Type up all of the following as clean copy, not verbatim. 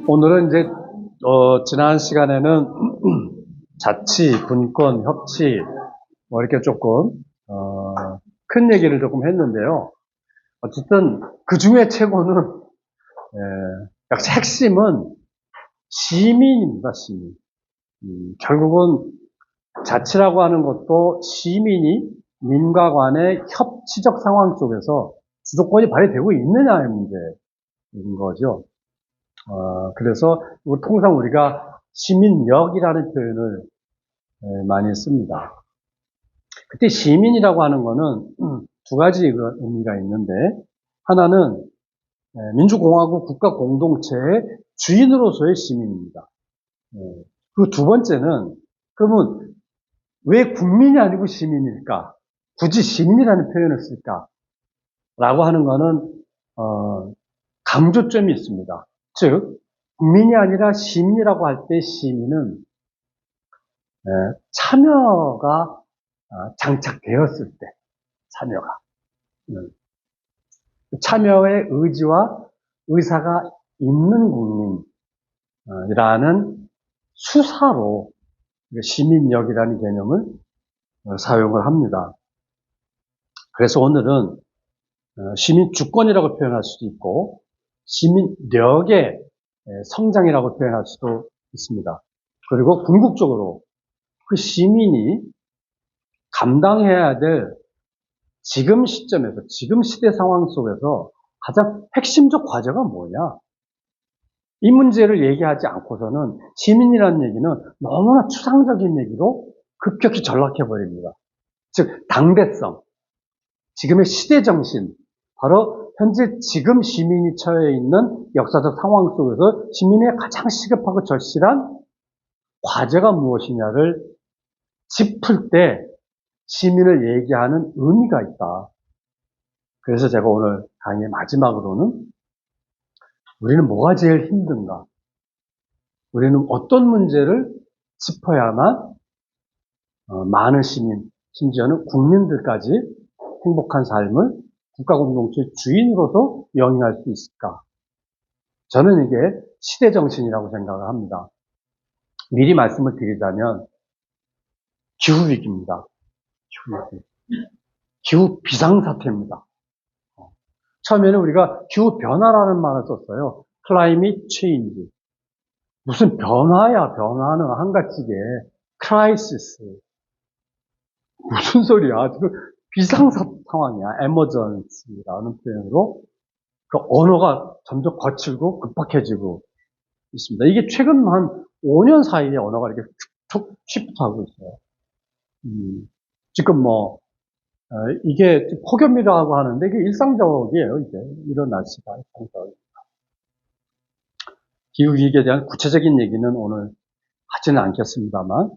오늘은 이제 지난 시간에는 자치, 분권, 협치 뭐 이렇게 조금 큰 얘기를 조금 했는데요. 어쨌든 그 중에 최고는 핵심은 시민입니다. 시민. 결국은 자치라고 하는 것도 시민이 민과 관의 협치적 상황 속에서 주도권이 발휘되고 있느냐의 문제인 거죠. 그래서 통상 우리가 시민력이라는 표현을 많이 씁니다. 그때 시민이라고 하는 거는 두 가지 의미가 있는데, 하나는 민주공화국 국가 공동체의 주인으로서의 시민입니다. 그리고 두 번째는, 그러면 왜 국민이 아니고 시민일까? 굳이 시민이라는 표현을 쓸까? 라고 하는 거는 강조점이 있습니다. 즉, 국민이 아니라 시민이라고 할 때 시민은 참여가 장착되었을 때 참여가 참여의 의지와 의사가 있는 국민이라는 수사로 시민력이라는 개념을 사용을 합니다. 그래서 오늘은 시민주권이라고 표현할 수도 있고 시민력의 성장이라고 표현할 수도 있습니다. 그리고 궁극적으로 그 시민이 감당해야 될 지금 시점에서, 지금 시대 상황 속에서 가장 핵심적 과제가 뭐냐? 이 문제를 얘기하지 않고서는 시민이라는 얘기는 너무나 추상적인 얘기로 급격히 전락해버립니다. 즉, 당대성, 지금의 시대 정신, 바로 현재 지금 시민이 처해 있는 역사적 상황 속에서 시민의 가장 시급하고 절실한 과제가 무엇이냐를 짚을 때 시민을 얘기하는 의미가 있다. 그래서 제가 오늘 강의의 마지막으로는 우리는 뭐가 제일 힘든가? 우리는 어떤 문제를 짚어야만 많은 시민, 심지어는 국민들까지 행복한 삶을 국가공동체의 주인으로서 영위할 수 있을까? 저는 이게 시대정신이라고 생각을 합니다. 미리 말씀을 드리자면 기후위기입니다. 기후 비상사태입니다. 처음에는 우리가 기후변화라는 말을 썼어요. climate change. 무슨 변화야, 변화는 한가지게. crisis. 무슨 소리야. 지금 비상상황이야. emergency라는 표현으로 그 언어가 점점 거칠고 급박해지고 있습니다. 이게 최근 한 5년 사이에 언어가 이렇게 툭 시프트하고 있어요. 지금 이게 폭염이라고 하는데 이게 일상적이에요, 이제. 이런 날씨가 일상적입니다. 기후위기에 대한 구체적인 얘기는 오늘 하지는 않겠습니다만,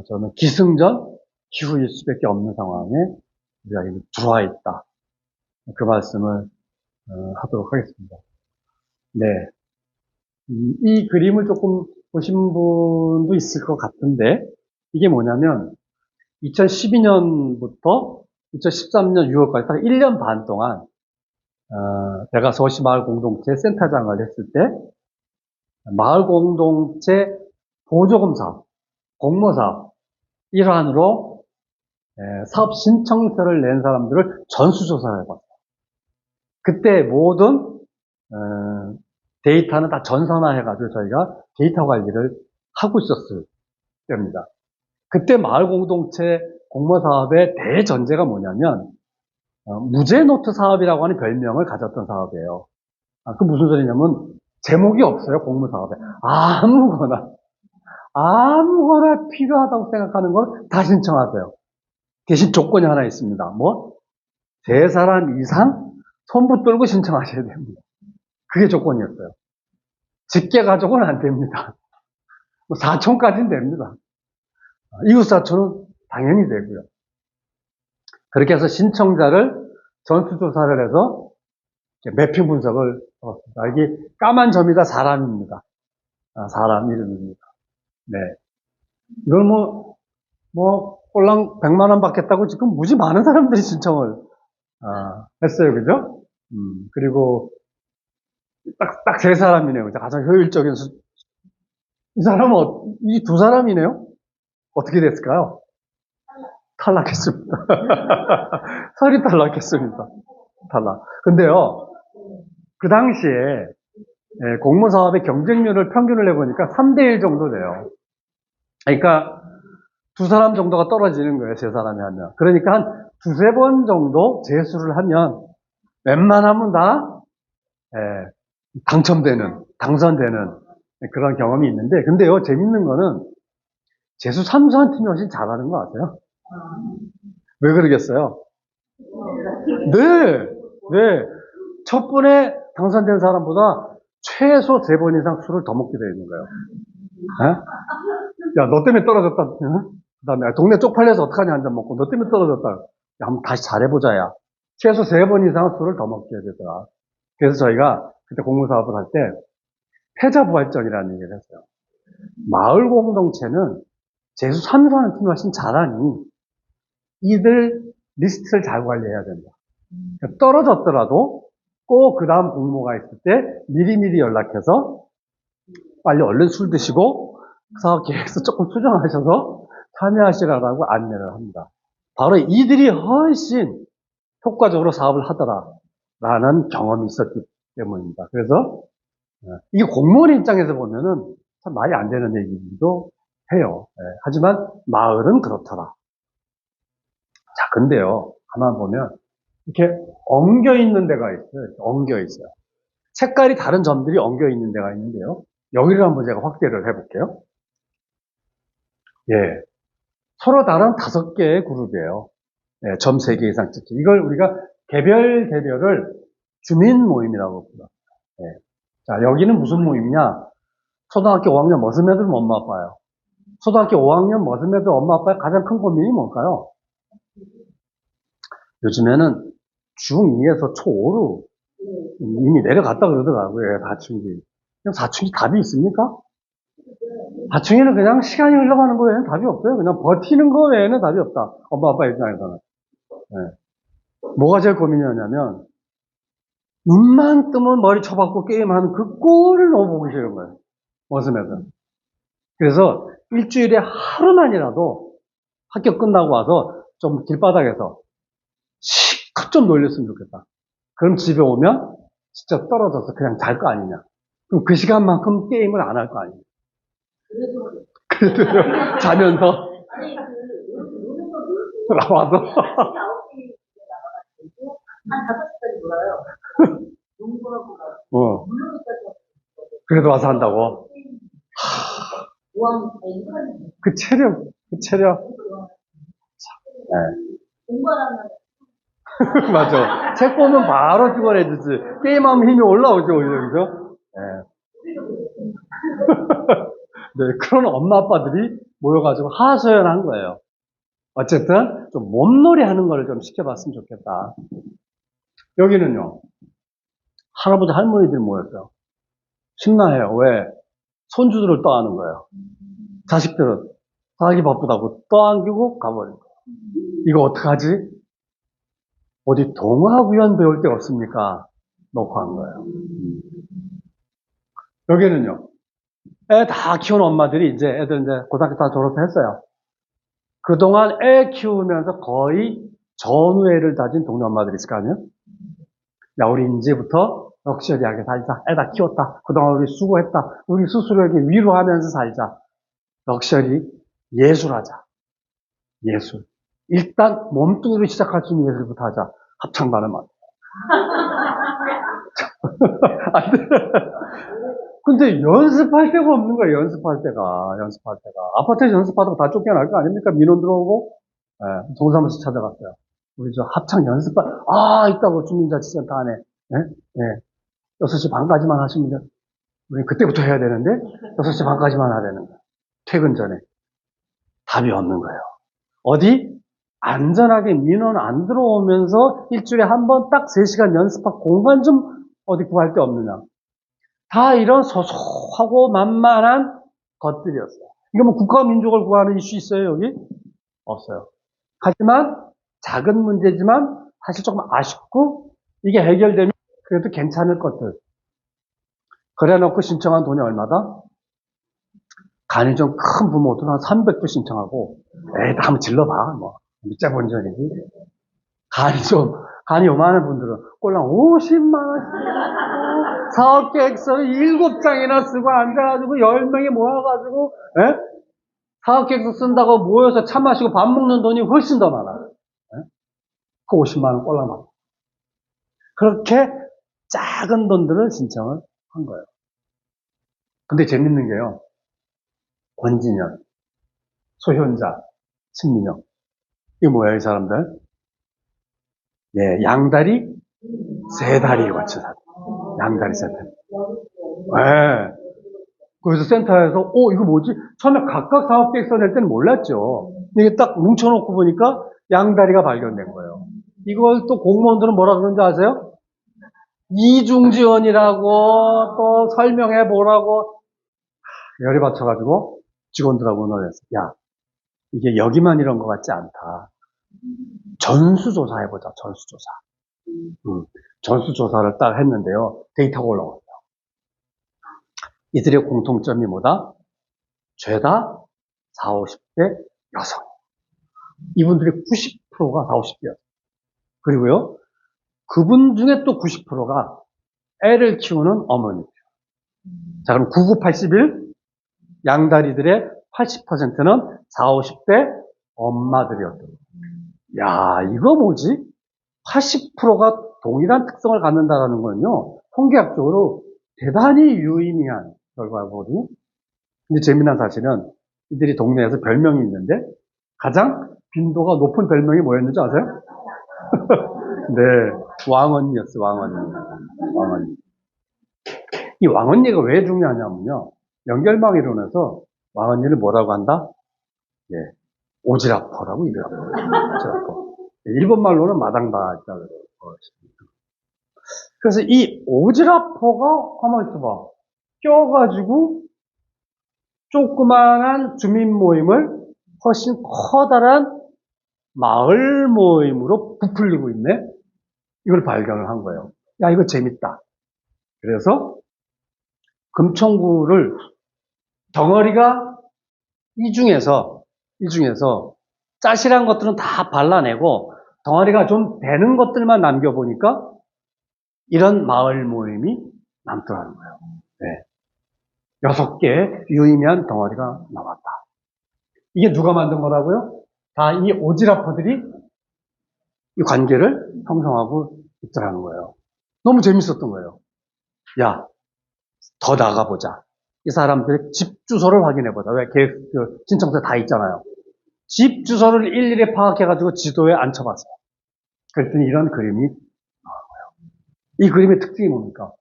저는 기승전 기후일 수밖에 없는 상황에 우리가 이미 들어와 있다. 그 말씀을 하도록 하겠습니다. 네. 이 그림을 조금 보신 분도 있을 것 같은데, 이게 뭐냐면, 2012년부터 2013년 6월까지 딱 1년 반 동안 제가 서울시 마을공동체 센터장을 했을 때 마을공동체 보조금 사업, 공모사업 일환으로 사업 신청서를 낸 사람들을 전수조사를 해봤어요. 그때 모든 데이터는 다 전산화해가지고 저희가 데이터 관리를 하고 있었을 때입니다. 그때 마을공동체 공모사업의 대전제가 뭐냐면 무제노트 사업이라고 하는 별명을 가졌던 사업이에요. 그 무슨 소리냐면 제목이 없어요. 공모사업에. 아무거나 필요하다고 생각하는 걸 다 신청하세요. 대신 조건이 하나 있습니다. 세 사람 이상 손 붙들고 신청하셔야 됩니다. 그게 조건이었어요. 직계 가족은 안 됩니다. 사촌까지는 됩니다. 이웃사촌은 당연히 되고요. 그렇게 해서 신청자를 전수조사를 해서 매핑 분석을 해봤습니다. 이게 까만 점이 다 사람입니다. 사람 이름입니다. 네. 이걸 꼴랑 100만 원 받겠다고 지금 무지 많은 사람들이 신청을 했어요. 그죠? 그리고 딱 세 사람이네요. 가장 효율적인 이 사람은, 이 두 사람이네요? 어떻게 됐을까요? 탈락했습니다. 설이 탈락했습니다. 탈락. 근데요, 그 당시에 공모사업의 경쟁률을 평균을 해보니까 3대1 정도 돼요. 그러니까 두 사람 정도가 떨어지는 거예요. 세 사람이 하면. 그러니까 한 두세 번 정도 재수를 하면 웬만하면 다 당선되는 그런 경험이 있는데, 근데요, 재밌는 거는 재수 삼수한 팀이 훨씬 잘하는 거 아세요? 왜 그러겠어요? 네, 네. 첫 번에 당선된 사람보다 최소 3번 이상 술을 더 먹게 되어 있는 거예요. 야, 너 때문에 떨어졌다. 응? 그 다음에, 동네 쪽팔려서 어떡하냐, 한 잔 먹고. 너 때문에 떨어졌다. 야, 한번 다시 잘해보자, 야. 최소 3번 이상 술을 더 먹게 되더라. 그래서 저희가 그때 공무사업을 할 때, 패자부활전이라는 얘기를 했어요. 마을 공동체는 재수 삼수하는 팀이 훨씬 잘하니, 이들 리스트를 잘 관리해야 된다. 그러니까 떨어졌더라도 꼭 그 다음 공모가 있을 때 미리미리 연락해서 빨리 얼른 술 드시고 사업 계획서 조금 수정하셔서 참여하시라고 안내를 합니다. 바로 이들이 훨씬 효과적으로 사업을 하더라라는 경험이 있었기 때문입니다. 그래서 이게 공무원 입장에서 보면은 참 말이 안 되는 얘기기도 해요. 하지만 마을은 그렇더라. 자, 근데요, 가만 보면 이렇게 엉겨 있는 데가 있어요. 엉겨 있어요. 색깔이 다른 점들이 엉겨 있는 데가 있는데요. 여기를 한번 제가 확대를 해볼게요. 예. 서로 다른 5개의 그룹이에요. 예, 점 3개 이상 찍기. 이걸 우리가 개별을 주민 모임이라고 불러요. 예. 자, 여기는 무슨 모임이냐? 초등학교 5학년 머슴 애들 엄마 아빠예요. 초등학교 5학년 머슴 애들 엄마 아빠의 가장 큰 고민이 뭘까요? 요즘에는 중2에서 초5로 이미 내려갔다 그러더라고요. 사춘기. 그럼 사춘기 답이 있습니까? 사춘기는 그냥 시간이 흘러가는 거 외에는 답이 없어요. 그냥 버티는 거 외에는 답이 없다. 엄마 아빠 입장에서는. 네. 뭐가 제일 고민이었냐면 눈만 뜨면 머리 쳐박고 게임하는 그 꼴을 너무 보기 싫은 거예요. 머슴에서. 그래서 일주일에 하루만이라도 학교 끝나고 와서 좀 길바닥에서 실컷 좀 놀렸으면 좋겠다. 그럼 집에 오면 진짜 떨어져서 그냥 잘 거 아니냐. 그럼 그 시간만큼 게임을 안 할 거 아니냐. 그래도 자면서 나와서 한 5시까지 놀아요. 농구하고 그래도 와서 한다고? 그 체력. 네. 공부하면 맞아. 책 보면 바로 죽어내주지. 게임하면 힘이 올라오죠, 오히려, 그죠? 네. 네, 그런 엄마 아빠들이 모여가지고 하소연한 거예요. 어쨌든 좀 몸놀이 하는 거를 좀 시켜봤으면 좋겠다. 여기는요, 할아버지 할머니들이 모였어요. 신나해요. 왜? 손주들을 떠안는 거예요. 자식들은 자기 바쁘다고 떠안기고 가버린 거예요. 이거 어떡하지? 어디 동화구연 배울 데 없습니까? 놓고 한 거예요. 여기는요, 애 다 키우는 엄마들이 애들 고등학교 다 졸업했어요. 그동안 애 키우면서 거의 전우애를 다진 동네 엄마들이 있을 거 아니에요? 야, 우리 이제부터 럭셔리하게 살자. 애 다 키웠다. 그동안 우리 수고했다. 우리 스스로에게 위로하면서 살자. 럭셔리, 예술하자. 예술. 일단 몸뚱이로 시작할 수 있는 예술부터 하자. 합창반을 만. 근데 연습할 데가 없는 거예요. 연습할 데가. 아파트에서 연습하다가 다 쫓겨날 거 아닙니까? 민원 들어오고 동사무소 찾아갔어요. 우리 저 합창 연습반 있다고 주민자치센터 안에. 예? 6시 반까지만 하시면 돼요. 우리 그때부터 해야 되는데 6시 반까지만 하라는 거예요. 퇴근 전에. 답이 없는 거예요. 어디? 안전하게 민원 안 들어오면서 일주일에 한 번 딱 3시간 연습할 공간 좀 어디 구할 데 없느냐. 다 이런 소소하고 만만한 것들이었어요. 이거 뭐 국가와 민족을 구하는 이슈 있어요, 여기? 없어요. 하지만 작은 문제지만 사실 조금 아쉽고 이게 해결되면 그래도 괜찮을 것들. 그래놓고 신청한 돈이 얼마다? 간이 좀 큰 부모들은 한 300도 신청하고, 에이, 한번 질러봐. 뭐, 밑자 본전이지. 간이 요만한 분들은 꼴랑 50만원씩 사업 계획서를 7장이나 쓰고 앉아가지고 10명이 모여가지고, 에? 사업 계획서 쓴다고 모여서 차 마시고 밥 먹는 돈이 훨씬 더 많아요. 에? 그 50만원 꼴랑 받고. 그렇게 작은 돈들을 신청을 한 거예요. 근데 재밌는 게요. 권진현, 소현자, 신민영. 이게 뭐야, 이 사람들? 예, 양다리, 세 다리 거쳐 사. 양다리, 세 다리. 예. 그래서 센터에서, 이거 뭐지? 처음에 각각 사업계획서 낼 때는 몰랐죠. 이게 딱 뭉쳐놓고 보니까 양다리가 발견된 거예요. 이걸 또 공무원들은 뭐라 그러는지 아세요? 이중지원이라고 또 설명해 보라고 열이 받쳐가지고 직원들하고 논의했어요. 야, 이게 여기만 이런 것 같지 않다. 전수조사 해보자, 전수조사. 전수조사를 딱 했는데요. 데이터가 올라왔어요. 이들의 공통점이 뭐다? 죄다 40, 50대 여성. 이분들의 90%가 40, 50대 여성. 그리고요, 그분 중에 또 90%가 애를 키우는 어머니. 자, 그럼 99, 81, 양다리들의 80%는 40, 50대 엄마들이었던 거예요. 야, 이거 뭐지? 80%가 동일한 특성을 갖는다는 건요, 통계학적으로 대단히 유의미한 결과거든요. 근데 재미난 사실은 이들이 동네에서 별명이 있는데 가장 빈도가 높은 별명이 뭐였는지 아세요? 네, 왕언니였어요, 왕언니. 왕언니. 이 왕언니가 왜 중요하냐면요, 연결망 이론에서 왕언니를 뭐라고 한다? 예, 오지라퍼라고 얘기합니다. 오지라퍼. 일본 말로는 마당바 있다고 그래요. 그래서 이 오지라퍼가 가만히 있어봐. 껴가지고 조그만한 주민 모임을 훨씬 커다란 마을 모임으로 부풀리고 있네? 이걸 발견을 한 거예요. 야, 이거 재밌다. 그래서 금천구를 덩어리가 이 중에서 짜실한 것들은 다 발라내고 덩어리가 좀 되는 것들만 남겨보니까 이런 마을 모임이 남더라는 거예요. 네. 6개의 유의미한 덩어리가 나왔다. 이게 누가 만든 거라고요? 다 이 오지라퍼들이 이 관계를 형성하고 있더라는 거예요. 너무 재밌었던 거예요. 야, 더 나가보자. 이 사람들의 집 주소를 확인해보자. 왜 신청서 다 있잖아요. 집 주소를 일일이 파악해가지고 지도에 앉혀봤어요. 그랬더니 이런 그림이 나온 거예요. 이 그림의 특징이 뭡니까?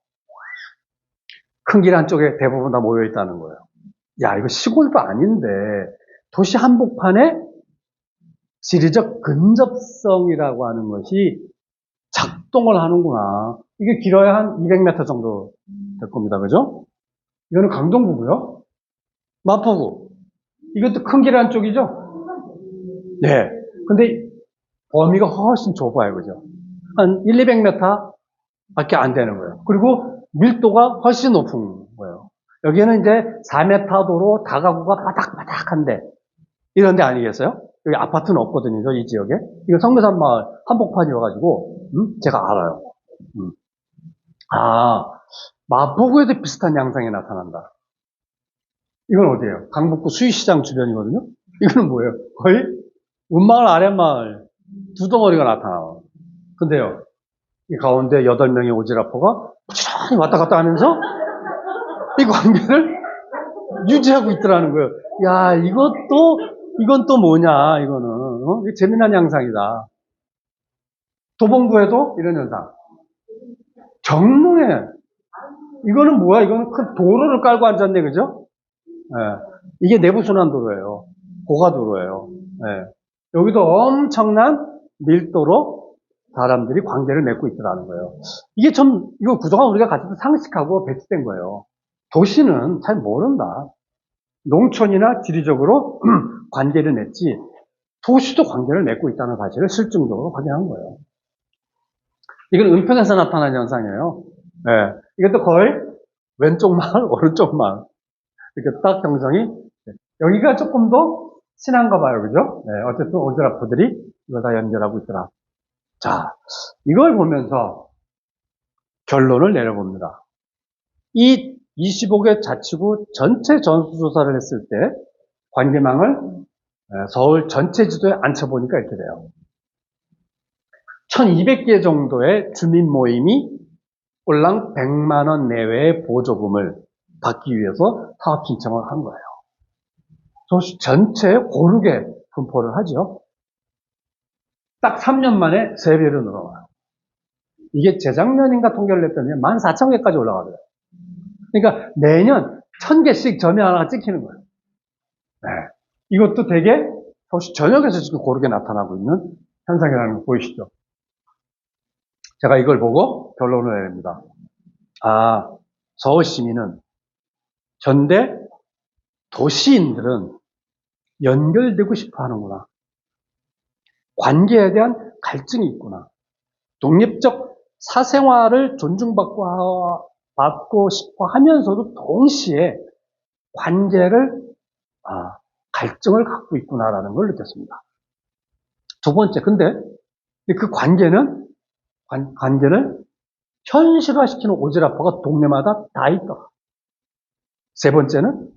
큰 길 한쪽에 대부분 다 모여있다는 거예요. 야, 이거 시골도 아닌데 도시 한복판에 지리적 근접성이라고 하는 것이 작동을 하는구나. 이게 길어야 한 200m 정도 될 겁니다. 그죠? 이거는 강동구고요. 마포구. 이것도 큰 길 한쪽이죠? 네. 근데 범위가 훨씬 좁아요. 그죠? 한 1, 200m 밖에 안 되는 거예요. 그리고 밀도가 훨씬 높은 거예요. 여기는 이제 4m 도로 다가구가 바닥바닥한데 이런 데 아니겠어요? 여기 아파트는 없거든요. 이 지역에. 이거 성묘산 마을 한복판이어가지고 제가 알아요. 마포구에도 비슷한 양상이 나타난다. 이건 어디예요? 강북구 수의시장 주변이거든요. 이거는 뭐예요? 거의 운마을 아랫마을 두 덩어리가 나타나요. 근데요, 이 가운데 8명의 오지라퍼가 부지런히 왔다 갔다 하면서 이 관계를 유지하고 있더라는 거예요. 야, 이건 또 뭐냐, 이거는. 이게 재미난 양상이다. 도봉구에도 이런 현상. 경로에, 이거는 뭐야? 이거는 큰 도로를 깔고 앉았네, 그죠? 예. 이게 내부순환도로예요. 고가도로예요. 예. 여기도 엄청난 밀도로 사람들이 관계를 맺고 있더라는 거예요. 이게 이거 그동안 우리가 가지고 상식하고 배치된 거예요. 도시는 잘 모른다. 농촌이나 지리적으로 관계를 맺지, 도시도 관계를 맺고 있다는 사실을 실증적으로 확인한 거예요. 이건 은평에서 나타난 현상이에요. 네. 이것도 거의 왼쪽 마을, 오른쪽 마을. 이렇게 딱 형성이, 여기가 조금 더 친한가 봐요. 그죠? 네, 어쨌든 오지라퍼들이 이걸 다 연결하고 있더라. 자, 이걸 보면서 결론을 내려봅니다. 이 25개 자치구 전체 전수조사를 했을 때 관계망을 서울 전체 지도에 앉혀보니까 이렇게 돼요. 1200개 정도의 주민 모임이 꼴랑 100만 원 내외의 보조금을 받기 위해서 사업 신청을 한 거예요. 도시 전체에 고르게 분포를 하죠. 딱 3년 만에 3배로 늘어나요. 이게 재작년인가 통계를 냈더니 14,000개까지 올라가더라고요. 그러니까 매년 1000개씩 점이 하나가 찍히는 거예요. 네. 이것도 되게 서울시 전역에서 지금 고르게 나타나고 있는 현상이라는 거 보이시죠? 제가 이걸 보고 결론을 내립니다. 아, 서울 시민은, 현대 도시인들은 연결되고 싶어 하는구나. 관계에 대한 갈증이 있구나. 독립적 사생활을 존중받고 싶어 하면서도 동시에 관계를, 갈증을 갖고 있구나라는 걸 느꼈습니다. 두 번째, 근데 그 관계를 현실화시키는 오지라퍼가 동네마다 다 있더라. 세 번째는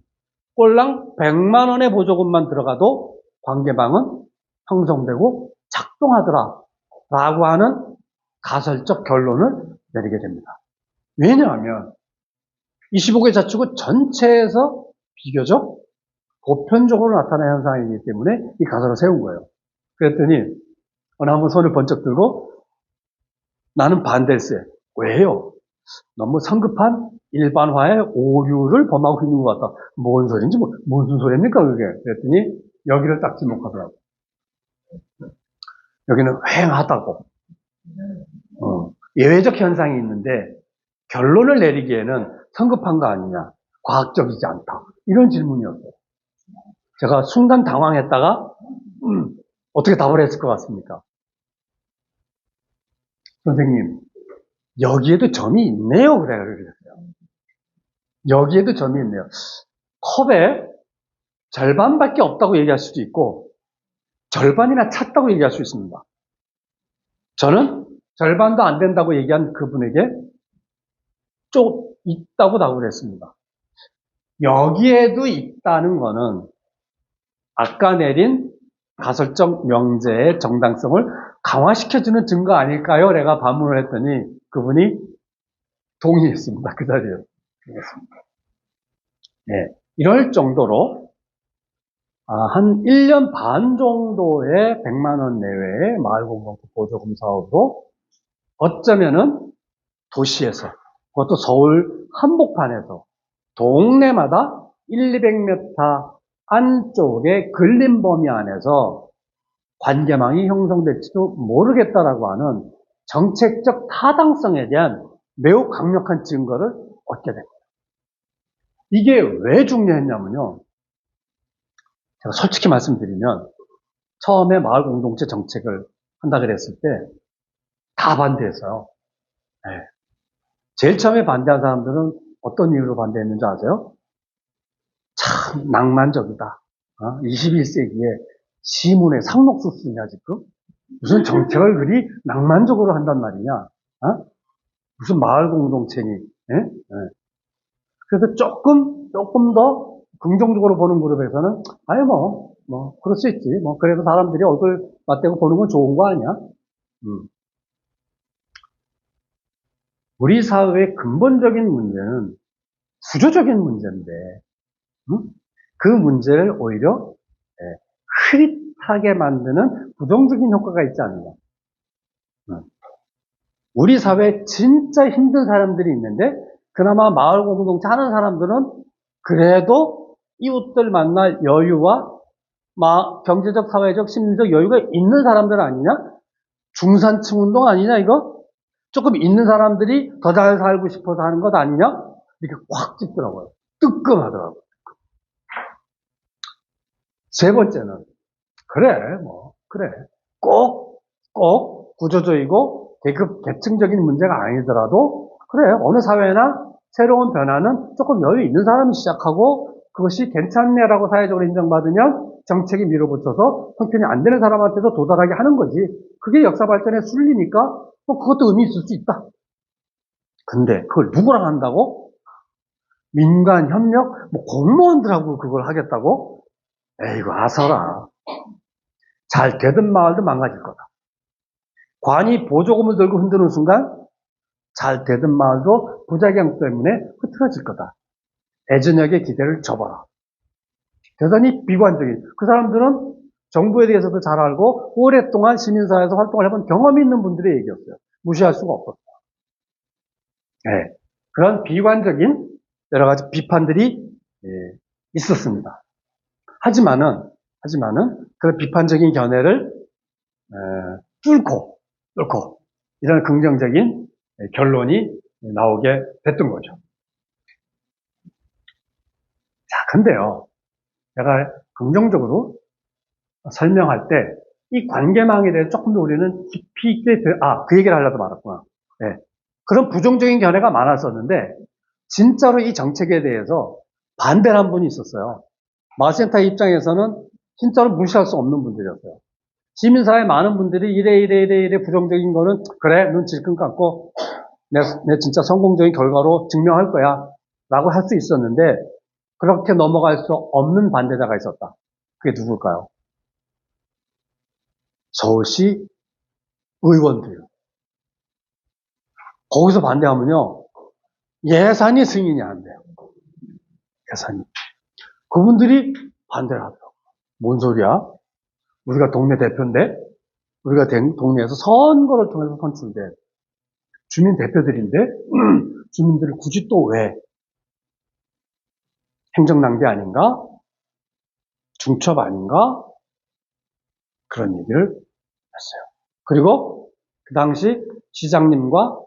꼴랑 100만 원의 보조금만 들어가도 관계망은 형성되고 작동하더라 라고 하는 가설적 결론을 내리게 됩니다. 왜냐하면 25개 자치구 전체에서 비교적 보편적으로 나타나는 현상이기 때문에 이 가설을 세운 거예요. 그랬더니 어느 한번 손을 번쩍 들고 나는 반대세. 왜요? 너무 성급한 일반화의 오류를 범하고 있는 것 같다. 뭔 소리인지, 무슨 소리입니까, 그게? 그랬더니 여기를 딱 지목하더라고요. 여기는 휑하다고. 예외적 현상이 있는데 결론을 내리기에는 성급한 거 아니냐, 과학적이지 않다. 이런 질문이었어요. 제가 순간 당황했다가 어떻게 답을 했을 것 같습니까? 선생님, 여기에도 점이 있네요. 그랬어요. 여기에도 점이 있네요. 컵에 절반밖에 없다고 얘기할 수도 있고 절반이나 찼다고 얘기할 수 있습니다. 저는 절반도 안 된다고 얘기한 그분에게 좀 있다고 답을 했습니다. 여기에도 있다는 거는 아까 내린 가설적 명제의 정당성을 강화시켜주는 증거 아닐까요? 내가 반문을 했더니 그분이 동의했습니다. 그 자리에. 네, 이럴 정도로 한 1년 반 정도의 100만 원 내외의 마을공동체 보조금 사업으로 어쩌면은 도시에서, 그것도 서울 한복판에서 동네마다 1, 200m 안쪽의 근린 범위 안에서 관계망이 형성될지도 모르겠다라고 하는 정책적 타당성에 대한 매우 강력한 증거를 얻게 됩니다. 이게 왜 중요했냐면요. 제가 솔직히 말씀드리면 처음에 마을 공동체 정책을 한다 그랬을 때 다 반대했어요. 네. 제일 처음에 반대한 사람들은 어떤 이유로 반대했는지 아세요? 참 낭만적이다. 21세기에 시문에 상록수 쓰냐 지금? 무슨 정책을 그리 낭만적으로 한단 말이냐? 무슨 마을 공동체니? 예? 예. 그래서 조금 더 긍정적으로 보는 그룹에서는 그럴 수 있지. 그래도 사람들이 얼굴 맞대고 보는 건 좋은 거 아니야? 우리 사회의 근본적인 문제는 구조적인 문제인데, 그 문제를 오히려 흐릿하게 만드는 부정적인 효과가 있지 않느냐. 우리 사회에 진짜 힘든 사람들이 있는데, 그나마 마을 공동체 하는 사람들은 그래도 이웃들 만날 여유와 경제적, 사회적, 심리적 여유가 있는 사람들 아니냐? 중산층 운동 아니냐, 이거? 조금 있는 사람들이 더 잘 살고 싶어서 하는 것 아니냐? 이렇게 확 찍더라고요. 뜨끔하더라고요. 세 번째는, 그래. 꼭 구조적이고 계층적인 문제가 아니더라도, 그래, 어느 사회나 새로운 변화는 조금 여유 있는 사람이 시작하고 그것이 괜찮네라고 사회적으로 인정받으면 정책이 밀어붙여서 형편이 안 되는 사람한테도 도달하게 하는 거지. 그게 역사 발전의 순리니까 뭐 그것도 의미 있을 수 있다. 근데 그걸 누구랑 한다고? 민간 협력? 뭐 공무원들하고 그걸 하겠다고? 에이구 아서라. 잘 되던 마을도 망가질 거다. 관이 보조금을 들고 흔드는 순간 잘 되던 마을도 부작용 때문에 흐트러질 거다. 애저녁의 기대를 접어라. 대단히 비관적인. 그 사람들은 정부에 대해서도 잘 알고 오랫동안 시민사회에서 활동을 해본 경험이 있는 분들의 얘기였어요. 무시할 수가 없었어요. 네. 그런 비관적인 여러 가지 비판들이 있었습니다. 하지만은 그런 비판적인 견해를 뚫고 이런 긍정적인 결론이 나오게 됐던 거죠. 자, 근데요, 내가 긍정적으로 설명할 때 이 관계망에 대해 조금 더 우리는 깊이 있게 그 얘기를 하려다 말았구나. 네. 그런 부정적인 견해가 많았었는데 진짜로 이 정책에 대해서 반대를 한 분이 있었어요. 마센타의 입장에서는 진짜로 무시할 수 없는 분들이었어요. 시민사회 많은 분들이 이래 부정적인 거는 그래 눈 질끈 감고 내 진짜 성공적인 결과로 증명할 거야 라고 할 수 있었는데 그렇게 넘어갈 수 없는 반대자가 있었다. 그게 누굴까요? 서울시 의원들이요. 거기서 반대하면요 예산이 승인이 안 돼요. 예산이. 그분들이 반대를 하더라고요. 뭔 소리야? 우리가 동네 대표인데 우리가 동네에서 선거를 통해서 선출된 주민 대표들인데 주민들을 굳이 또 왜 행정낭비 아닌가? 중첩 아닌가? 그런 얘기를 했어요. 그리고 그 당시 시장님과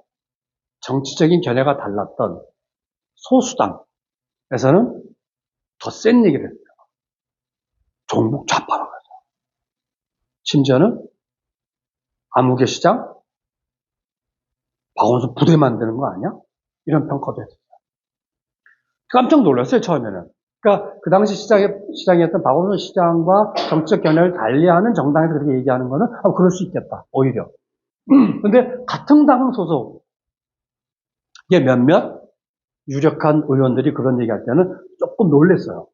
정치적인 견해가 달랐던 소수당에서는 더 센 얘기를 했어요. 종북 좌파라고 해서. 심지어는 아무개 시장 박원순 부대 만드는 거 아니야? 이런 평가도 했어요. 깜짝 놀랐어요, 처음에는. 그러니까 그 당시 시장이었던 박원순 시장과 정치적 견해를 달리하는 정당에서 그렇게 얘기하는 거는 그럴 수 있겠다, 오히려. 근데 같은 당 소속의 몇몇 유력한 의원들이 그런 얘기할 때는 조금 놀랐어요.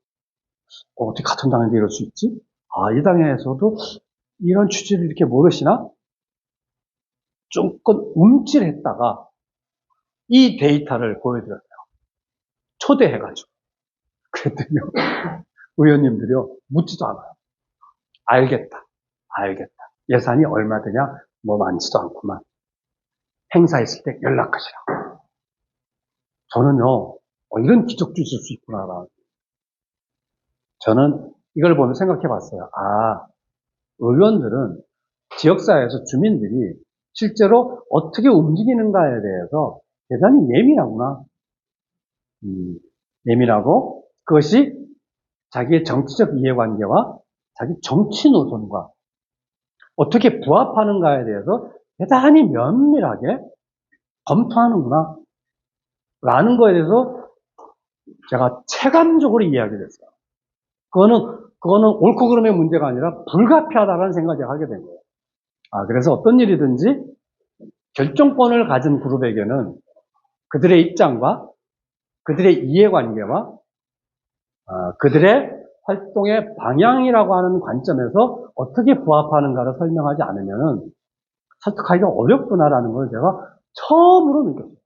어떻게 같은 당인데 이럴 수 있지? 이 당에서도 이런 취지를 이렇게 모르시나? 조금 움찔했다가 이 데이터를 보여드렸어요. 초대해가지고. 그랬더니요, 의원님들이요, 묻지도 않아요. 알겠다. 예산이 얼마 되냐? 뭐 많지도 않구만. 행사했을 때 연락하시라고. 저는요, 이런 기적도 있을 수 있구나. 저는 이걸 보면 생각해 봤어요. 의원들은 지역사회에서 주민들이 실제로 어떻게 움직이는가에 대해서 대단히 예민하구나. 예민하고 그것이 자기의 정치적 이해관계와 자기 정치 노선과 어떻게 부합하는가에 대해서 대단히 면밀하게 검토하는구나. 라는 거에 대해서 제가 체감적으로 이해하게 됐어요. 그거는 옳고 그름의 문제가 아니라 불가피하다라는 생각을 하게 된 거예요. 그래서 어떤 일이든지 결정권을 가진 그룹에게는 그들의 입장과 그들의 이해관계와 그들의 활동의 방향이라고 하는 관점에서 어떻게 부합하는가를 설명하지 않으면 설득하기가 어렵구나라는 걸 제가 처음으로 느꼈어요.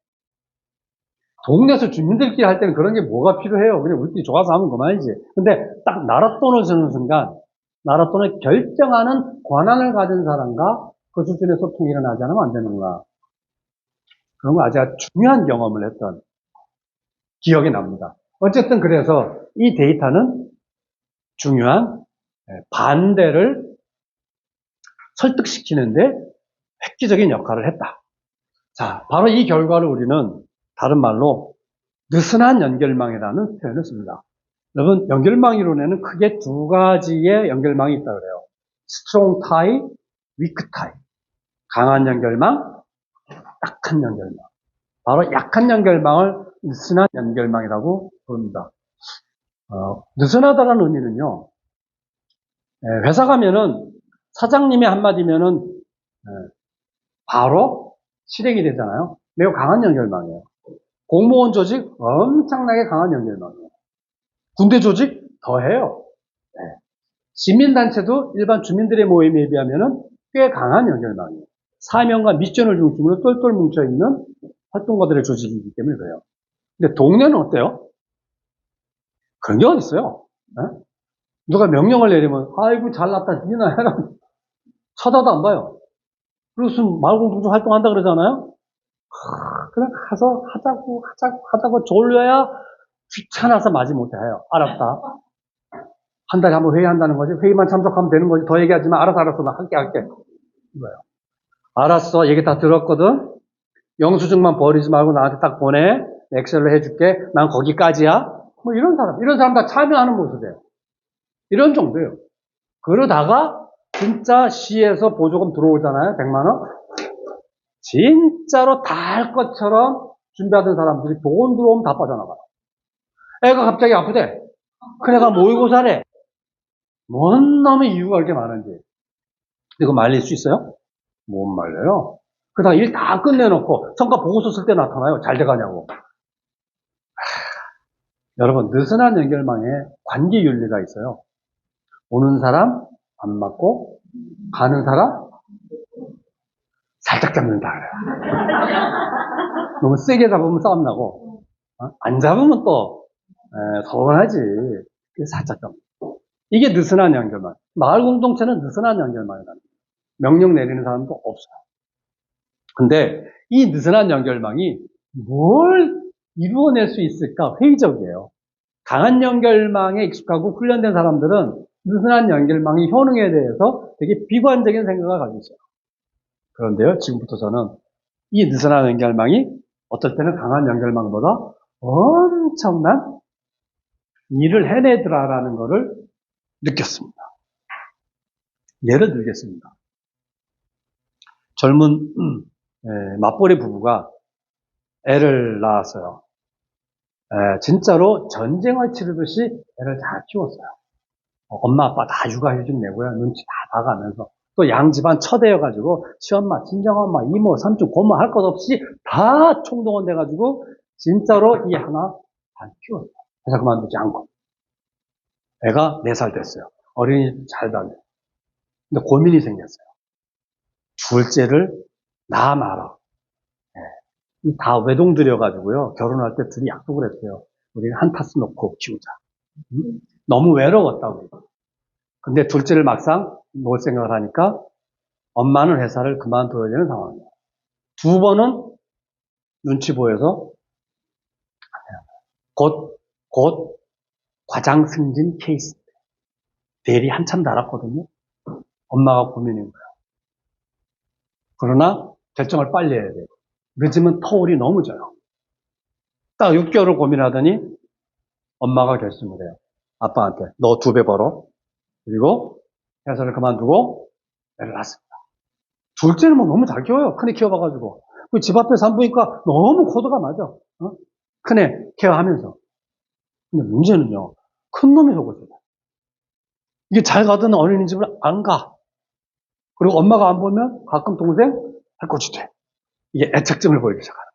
동네에서 주민들끼리 할 때는 그런 게 뭐가 필요해요. 그냥 우리끼리 좋아서 하면 그만이지. 근데 딱 나랏돈을 주는 순간 나랏돈을 결정하는 권한을 가진 사람과 그 수준의 소통이 일어나지 않으면 안 되는구나. 그런 거 아주 중요한 경험을 했던 기억이 납니다. 어쨌든 그래서 이 데이터는 중요한 반대를 설득시키는데 획기적인 역할을 했다. 자, 바로 이 결과를 우리는 다른 말로 느슨한 연결망이라는 표현을 씁니다. 여러분, 연결망 이론에는 크게 두 가지의 연결망이 있다고 그래요. strong tie, weak tie. 강한 연결망, 약한 연결망. 바로 약한 연결망을 느슨한 연결망이라고 부릅니다. 느슨하다라는 의미는요, 회사 가면은 사장님의 한마디면은 바로 실행이 되잖아요. 매우 강한 연결망이에요. 공무원 조직 엄청나게 강한 연결망이에요. 군대 조직 더해요. 시민단체도 일반 주민들의 모임에 비하면은 꽤 강한 연결망이에요. 사명과 미션을 중심으로 똘똘 뭉쳐있는 활동가들의 조직이기 때문에 그래요. 근데 동료는 어때요? 그런 게 어딨어요? 누가 명령을 내리면, 아이고, 잘났다, 니나 해라. 쳐다도 안 봐요. 그리고 마을공동체 활동한다 그러잖아요? 그냥 가서 하자고 졸려야 귀찮아서 마지 못해요. 알았다. 한 달에 한번 회의한다는 거지. 회의만 참석하면 되는 거지. 더 얘기하지 마. 알았어. 나 할게. 이거예요. 알았어. 얘기 다 들었거든. 영수증만 버리지 말고 나한테 딱 보내. 엑셀로 해줄게. 난 거기까지야. 뭐 이런 사람 다 참여하는 모습이에요. 이런 정도예요. 그러다가 진짜 시에서 보조금 들어오잖아요. 100만 원. 진짜로 다 할 것처럼 준비하던 사람들이 돈 들어오면 다 빠져나가요. 애가 갑자기 아프대. 큰 애가 모의고사래. 뭔 놈의 이유가 그렇게 많은지. 이거 말릴 수 있어요? 못 말려요. 그다가 일 다 끝내놓고 성과 보고서 쓸 때 나타나요. 잘 돼가냐고. 여러분, 느슨한 연결망에 관계윤리가 있어요. 오는 사람 안 맞고 가는 사람 살짝 잡는다 그래요. 너무 세게 잡으면 싸움 나고 안 잡으면 또 서운하지. 살짝 잡는다. 이게 느슨한 연결망. 마을 공동체는 느슨한 연결망이다. 명령 내리는 사람도 없어요. 근데 이 느슨한 연결망이 뭘 이루어낼 수 있을까 회의적이에요. 강한 연결망에 익숙하고 훈련된 사람들은 느슨한 연결망의 효능에 대해서 되게 비관적인 생각을 가지고 있어요. 그런데요, 지금부터 저는 이 느슨한 연결망이 어떨 때는 강한 연결망보다 엄청난 일을 해내더라라는 것을 느꼈습니다. 예를 들겠습니다. 젊은 맞벌이 부부가 애를 낳았어요. 진짜로 전쟁을 치르듯이 애를 잘 키웠어요. 엄마 아빠 다 육아휴직 내고요. 눈치 다 봐가면서 또 양집안 처대여가지고 시엄마, 친정엄마, 이모, 삼촌, 고모 할 것 없이 다 총동원 돼가지고 진짜로 이 하나 잘 키웠어요. 회사 그만두지 않고. 애가 4살 됐어요. 어린이집 잘 다녀요. 근데 고민이 생겼어요. 둘째를 낳아 말아. 다 외동들여가지고요. 결혼할 때 둘이 약속을 했어요. 우리는 한 타스 놓고 키우자. 너무 외로웠다고. 근데 둘째를 막상 놓을 생각을 하니까 엄마는 회사를 그만둬야 되는 상황이에요. 2번은 눈치 보여서 곧 과장 승진 케이스. 대리 한참 달았거든요. 엄마가 고민인 거예요. 그러나 결정을 빨리 해야 돼요. 늦으면 터울이 너무 져요. 딱 6개월을 고민하더니 엄마가 결심을 해요. 아빠한테 너 2배 벌어. 그리고 회사를 그만두고 애를 낳습니다. 둘째는 뭐 너무 잘 키워요. 큰애 키워봐가지고. 집 앞에 산부인과 너무 코드가 맞아. 큰애 케어하면서. 근데 문제는요. 큰 놈이 속았어요. 이게 잘 가던 어린이집을 안 가. 그리고 엄마가 안 보면 가끔 동생 해코지 돼. 이게 애착점을 보이기 시작하는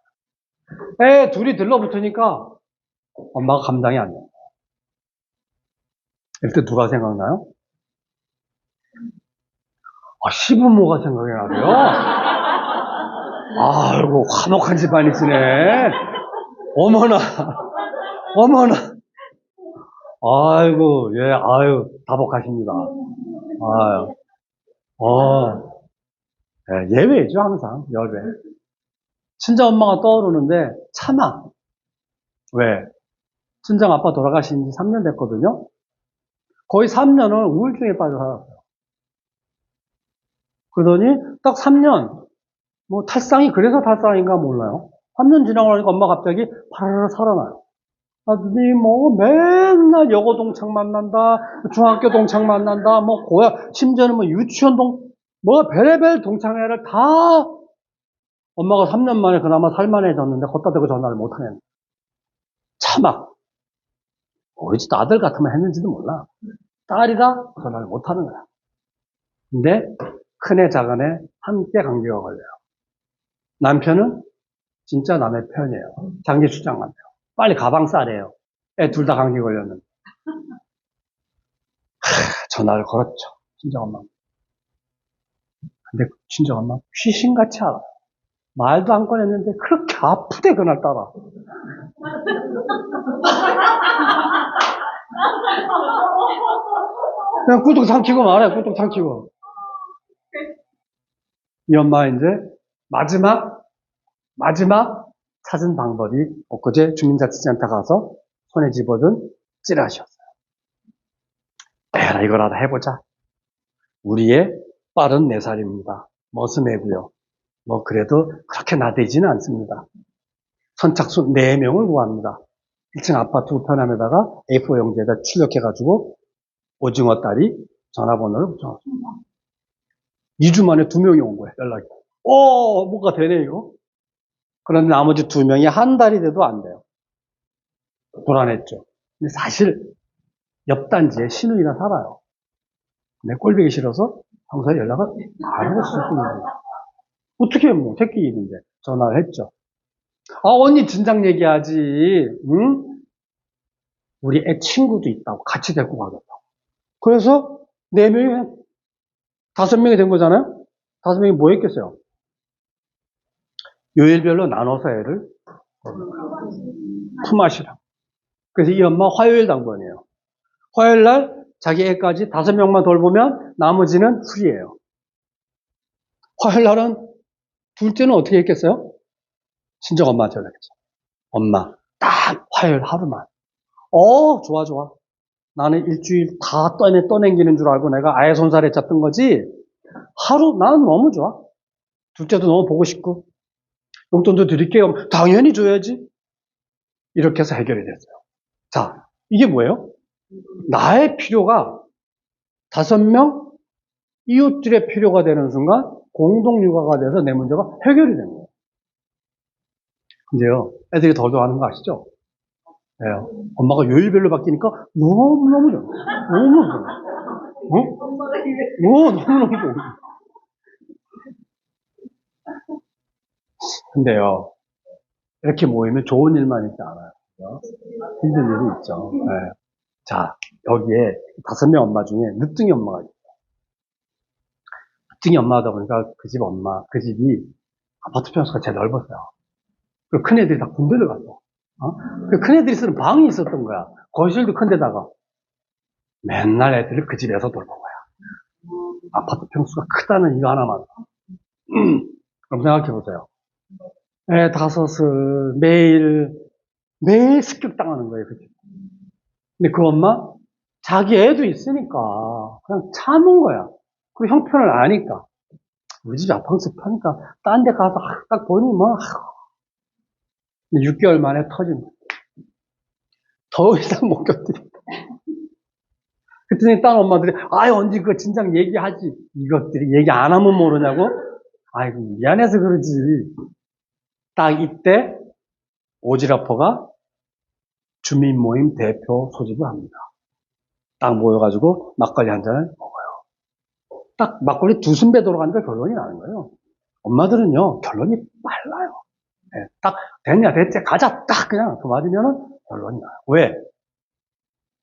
거예요. 애 둘이 들러붙으니까 엄마가 감당이 안 돼요. 이때 누가 생각나요? 시부모가 생각이 나세요. 아이고, 화목한 집안이시네. 어머나. 아이고, 예, 다복하십니다. 예외죠, 항상. 열외. 친정엄마가 떠오르는데, 참아. 왜? 친정아빠 돌아가신 지 3년 됐거든요. 거의 3년을 우울증에 빠져 살았어요. 그러더니, 딱 3년, 탈상이 그래서 탈상인가 몰라요. 3년 지나고 나니까 엄마 갑자기 파르르 살아나요. 아들이 맨날 여고 동창 만난다, 중학교 동창 만난다, 심지어는 유치원 별의별 동창회를 다 엄마가 3년 만에 그나마 살만해졌는데 걷다 대고 전화를 못하네. 차막. 우리 집 아들 같으면 했는지도 몰라. 딸이라 전화를 못 하는 거야. 근데 큰애, 작은애 함께 감기가 걸려요. 남편은 진짜 남의 편이에요. 장기 출장 간대요. 빨리 가방 싸래요. 애 둘 다 감기 걸렸는데. 전화를 걸었죠. 친정엄마. 근데 친정엄마 귀신같이 알아요. 말도 안 꺼냈는데 그렇게 아프대 그날따라. 그냥 꿀떡 삼키고 말해. 꿀떡 삼키고. 이 엄마 이제 마지막 찾은 방법이 엊그제 주민자치센터 가서 손에 집어든 찌라시였어요. 에라 이거라도 해보자. 우리의 빠른 4살입니다. 머슴애고요. 뭐 그래도 그렇게 나대지는 않습니다. 선착순 4명을 구합니다. 1층 아파트 우편함에다가 A4 용지에다 출력해가지고 오징어 딸이 전화번호를 붙여놨습니다. 2주 만에 2명이 온 거예요, 연락이. 뭐가 되네, 이거. 그런데 나머지 2명이 한 달이 돼도 안 돼요. 불안했죠. 근데 사실 옆 단지에 시누이가 살아요. 내 꼴보기 싫어서 평소에 연락을 안 했었어요. 어떻게 뭐 새끼 일인데 전화를 했죠. 언니 진작 얘기하지. 응? 우리 애 친구도 있다고 같이 데리고 가겠다고. 그래서 4명이 5명이 된 거잖아요. 5명이 뭐 했겠어요? 요일별로 나눠서 애를 품앗이라. 그래서 이 엄마 화요일 당번이에요. 화요일 날 자기 애까지 5명만 돌보면 나머지는 프리예요. 화요일 날은 둘째는 어떻게 했겠어요? 친정 엄마한테 연락했죠. 엄마, 딱 화요일 하루만. 좋아. 나는 일주일 다 떠냉기는 줄 알고 내가 아예 손살에 잡던 거지. 하루, 나는 너무 좋아. 둘째도 너무 보고 싶고. 용돈도 드릴게요. 당연히 줘야지. 이렇게 해서 해결이 됐어요. 자, 이게 뭐예요? 나의 필요가 5명 이웃들의 필요가 되는 순간 공동육아가 돼서 내 문제가 해결이 된 거예요. 근데요, 애들이 더 좋아하는 거 아시죠? 네, 엄마가 요일별로 바뀌니까 너무너무 좋아. 너무너무 좋아. 너무너무 좋아. 근데요, 이렇게 모이면 좋은 일만 있지 않아요. 그죠? 힘든 일이 있죠. 네. 자, 여기에 5명 엄마 중에 늦둥이 엄마가 있어요. 늦둥이 엄마다 보니까 그 집 엄마, 그 집이 아파트 평수가 제일 넓었어요. 그 큰애들이 다 군대를 갔어. 그 큰애들이 쓰는 방이 있었던 거야. 거실도 큰 데다가. 맨날 애들을 그 집에서 돌본 거야. 아파트 평수가 크다는 이거 하나만. 그럼 생각해보세요. 애 5을 매일 습격당하는 거예요, 그 집. 근데 그 엄마, 자기 애도 있으니까 그냥 참은 거야. 그 형편을 아니까. 우리 집이 아파트 편니까 딴 데 가서 딱 보니 뭐 6개월 만에 터진 거야. 더 이상 못 견디겠다. 그랬더니 딴 엄마들이 언제 그거 진작 얘기하지. 이것들이 얘기 안 하면 모르냐고. 아이고 미안해서 그러지. 딱 이때 오지라퍼가 주민 모임 대표 소집을 합니다. 딱 모여가지고 막걸리 한 잔을 먹어요. 딱 막걸리 2순배 돌아가니까 결론이 나는 거예요. 엄마들은요 결론이 빨라요. 네, 딱 됐냐 됐지 가자 딱 그냥 그 맞으면은 결론이 나요. 왜?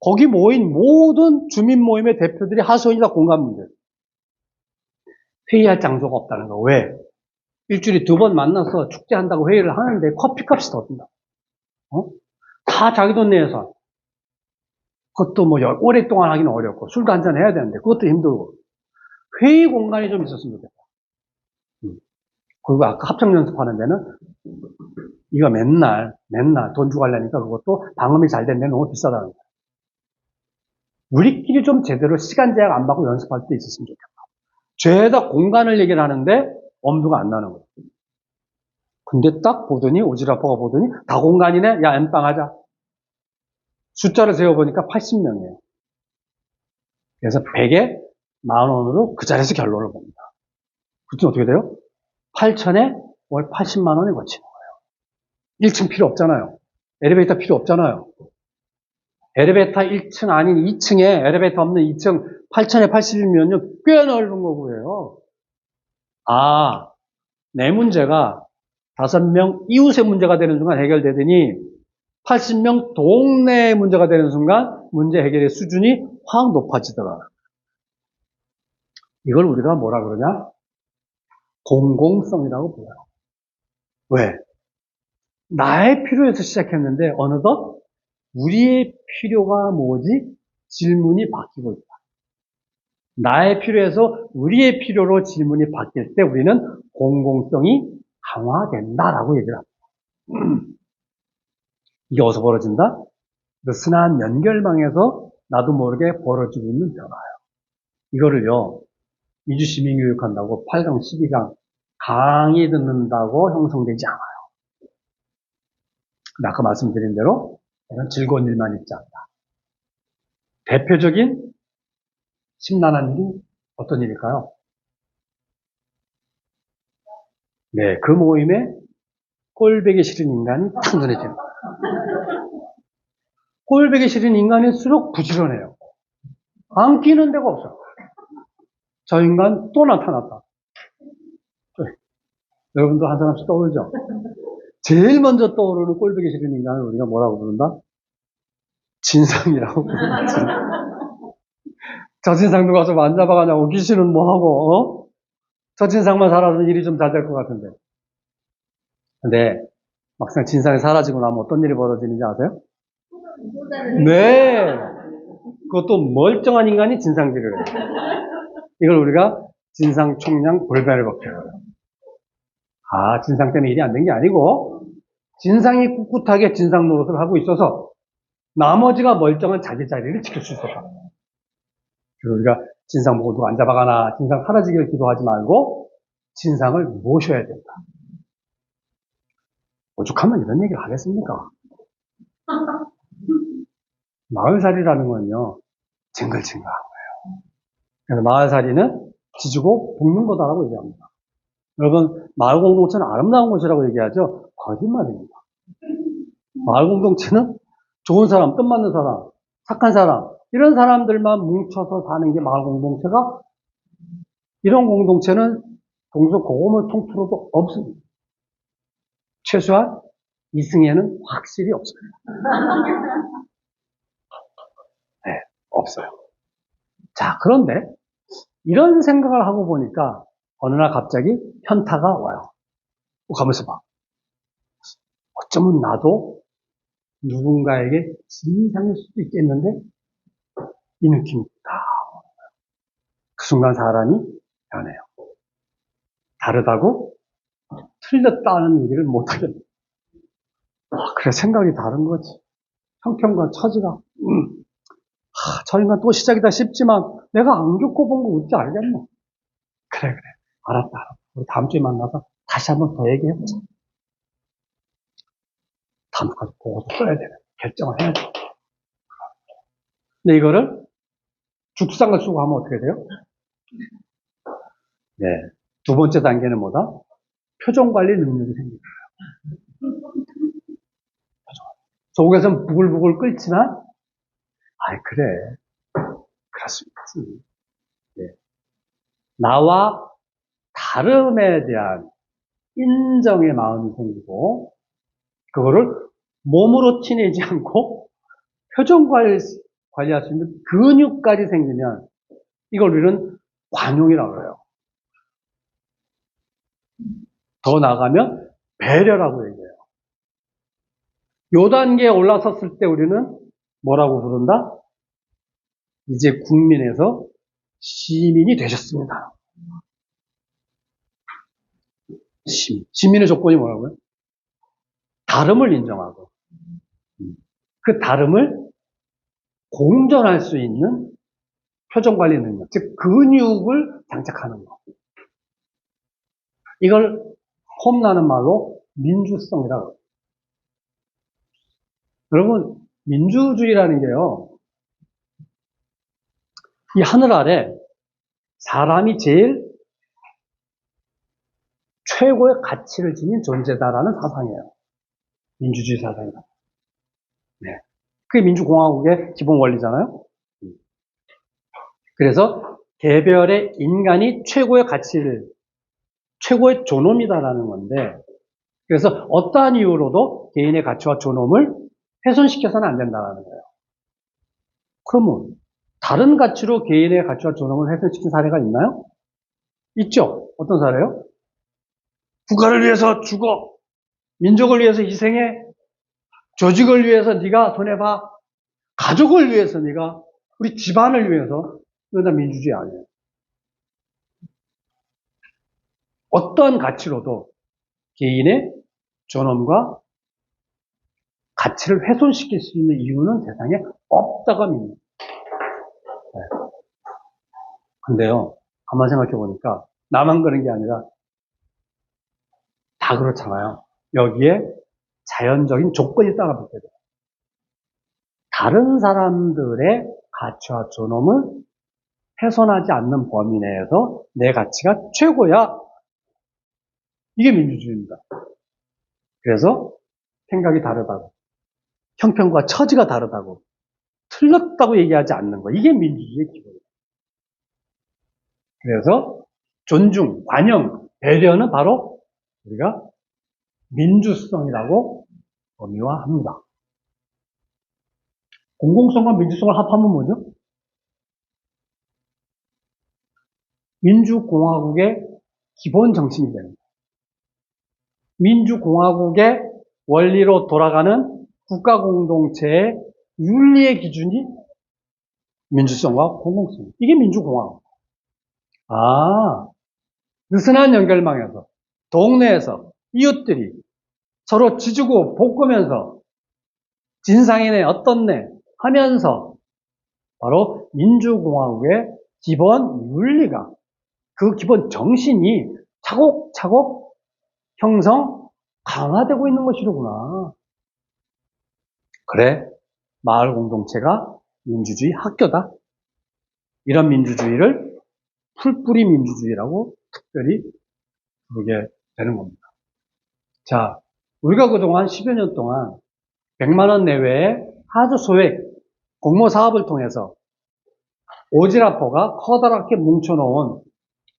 거기 모인 모든 주민 모임의 대표들이 하소연이다 공감문제. 회의할 장소가 없다는 거. 왜? 일주일에 2번 만나서 축제한다고 회의를 하는데 커피값이 더 든다. 다 자기 돈 내서. 그것도 뭐 오랫동안 하기는 어렵고 술도 한잔 해야 되는데 그것도 힘들고. 회의 공간이 좀 있었으면 좋겠다. 그리고 아까 합창 연습하는 데는 이거 맨날 돈 주고 하려니까 그것도 방음이 잘 된 데는 너무 비싸다는 거야. 우리끼리 좀 제대로 시간 제약 안 받고 연습할 때 있었으면 좋겠다. 죄다 공간을 얘기를 하는데 엄두가 안 나는 거예요. 근데 딱 보더니 오지라퍼가 보더니 다 공간이네. 야 엠빵 하자. 숫자를 세어보니까 80명이에요. 그래서 100에 10,000원으로 그 자리에서 결론을 봅니다. 그때 어떻게 돼요? 8,000에 월 80만 원이 거치는 거예요. 1층 필요 없잖아요. 엘리베이터 필요 없잖아요. 엘리베이터 1층 아닌 2층에 엘리베이터 없는 2층 8천에 80이면요 꽤 넓은 거고요. 아, 내 문제가 5명 이웃의 문제가 되는 순간 해결되더니 80명 동네의 문제가 되는 순간 문제 해결의 수준이 확 높아지더라. 이걸 우리가 뭐라 그러냐? 공공성이라고 불러요. 왜? 나의 필요에서 시작했는데 어느덧 우리의 필요가 뭐지? 질문이 바뀌고 있다. 나의 필요에서 우리의 필요로 질문이 바뀔 때 우리는 공공성이 강화된다라고 얘기를 합니다. 이게 어디서 벌어진다? 느슨한 연결망에서 나도 모르게 벌어지고 있는 변화예요. 이거를요, 민주시민교육한다고 8강, 12강 강의 듣는다고 형성되지 않아요. 근데 아까 말씀드린 대로 이건 즐거운 일만 있지 않다. 대표적인 심란한 일이 어떤 일일까요? 네, 그 모임에 꼴보기 싫은 인간이 탁 눈에 띕니다. 꼴보기 싫은 인간일수록 부지런해요. 안 끼는 데가 없어요. 저 인간 또 나타났다. 여러분도 한 사람씩 떠오르죠? 제일 먼저 떠오르는 꼴보기 싫은 인간을 우리가 뭐라고 부른다? 진상이라고 부른다. 저 진상 누가 좀 안 잡아가냐고 귀신은 뭐하고 어? 저 진상만 살아서 일이 좀 잘 될 것 같은데. 근데 막상 진상이 사라지고 나면 어떤 일이 벌어지는지 아세요? 네. 그것도 멀쩡한 인간이 진상질을 해요. 이걸 우리가 진상총량 골반을박혀요. 아, 진상 때문에 일이 안 된 게 아니고 진상이 꿋꿋하게 진상 노릇을 하고 있어서 나머지가 멀쩡한 자기 자리를 지킬 수 있었다. 그래서 우리가 진상 보고 누가 안 잡아가나 진상 사라지기를 기도하지 말고 진상을 모셔야 된다. 오죽하면 이런 얘기를 하겠습니까? 40살이라는 건요, 징글징글한 거예요. 그래서 40살이는 지지고 볶는 거다라고 얘기합니다. 여러분, 마을 공동체는 아름다운 곳이라고 얘기하죠? 거짓말입니다. 마을 공동체는 좋은 사람, 뜻맞는 사람, 착한 사람, 이런 사람들만 뭉쳐서 사는 게 마을 공동체가, 이런 공동체는 동서 고금을 통틀어도 없습니다. 최소한 이승에는 확실히 없습니다. 네, 없어요. 자, 그런데 이런 생각을 하고 보니까 어느 날 갑자기 현타가 와요. 가면서 봐. 어쩌면 나도 누군가에게 진상일 수도 있겠는데 이 느낌이 딱. 그 순간 사람이 변해요. 다르다고 틀렸다는 얘기를 못하겠네. 그래, 생각이 다른 거지. 형편과 처지가. 저 인간 또 시작이다 싶지만 내가 안 겪어본 거 어찌 알겠노? 그래. 알았다. 우리 다음 주에 만나서 다시 한번 더 얘기해보자. 다음 주까지 보고서 써야 되는 결정을 해야지. 근데 이거를 죽상을 쓰고 하면 어떻게 돼요? 네. 두 번째 단계는 뭐다? 표정 관리 능력이 생깁니다. 속에서는 부글부글 끓지만, 그래. 그렇습니다. 네. 나와 다름에 대한 인정의 마음이 생기고, 그거를 몸으로 티내지 않고, 표정 관리할 수 있는 근육까지 생기면, 이걸 우리는 관용이라고 해요. 더 나아가면 배려라고 얘기해요. 요 단계에 올라섰을 때 우리는 뭐라고 부른다? 이제 국민에서 시민이 되셨습니다. 시민의 조건이 뭐라고요? 다름을 인정하고 그 다름을 공존할 수 있는 표정관리 능력, 즉 근육을 장착하는 거. 이걸 폼나는 말로 민주성이라고 해요. 여러분, 민주주의라는 게요, 이 하늘 아래 사람이 제일 최고의 가치를 지닌 존재다라는 사상이에요. 민주주의 사상이다. 네. 그게 민주공화국의 기본 원리잖아요. 그래서 개별의 인간이 최고의 가치를, 최고의 존엄이다라는 건데, 그래서 어떠한 이유로도 개인의 가치와 존엄을 훼손시켜서는 안 된다는 거예요. 그러면 다른 가치로 개인의 가치와 존엄을 훼손시킨 사례가 있나요? 있죠. 어떤 사례요? 국가를 위해서 죽어, 민족을 위해서 희생해, 조직을 위해서 네가 손해봐, 가족을 위해서 네가, 우리 집안을 위해서. 이건 다 민주주의 아니에요. 어떤 가치로도 개인의 존엄과 가치를 훼손시킬 수 있는 이유는 세상에 없다가 민주. 네. 근데요, 가만 생각해 보니까 나만 그런 게 아니라 다 그렇잖아요. 여기에 자연적인 조건이 따라붙게 돼요. 다른 사람들의 가치와 존엄을 훼손하지 않는 범위 내에서 내 가치가 최고야. 이게 민주주의입니다. 그래서 생각이 다르다고, 형편과 처지가 다르다고, 틀렸다고 얘기하지 않는 거. 이게 민주주의의 기본이에요. 그래서 존중, 관용, 배려는 바로 우리가 민주성이라고 의미화합니다. 공공성과 민주성을 합하면 뭐죠? 민주공화국의 기본 정신이 됩니다. 민주공화국의 원리로 돌아가는 국가공동체의 윤리의 기준이 민주성과 공공성. 이게 민주공화국. 아, 느슨한 연결망에서, 동네에서, 이웃들이 서로 지지고 볶으면서 진상이네, 어떻네 하면서 바로 민주공화국의 기본 윤리가, 그 기본 정신이 차곡차곡 형성, 강화되고 있는 것이로구나. 그래, 마을 공동체가 민주주의 학교다. 이런 민주주의를 풀뿌리 민주주의라고 특별히 부르게 되는 겁니다. 자, 우리가 그동안 10여 년 동안 100만 원 내외의 아주 소액 공모 사업을 통해서 오지라퍼가 커다랗게 뭉쳐놓은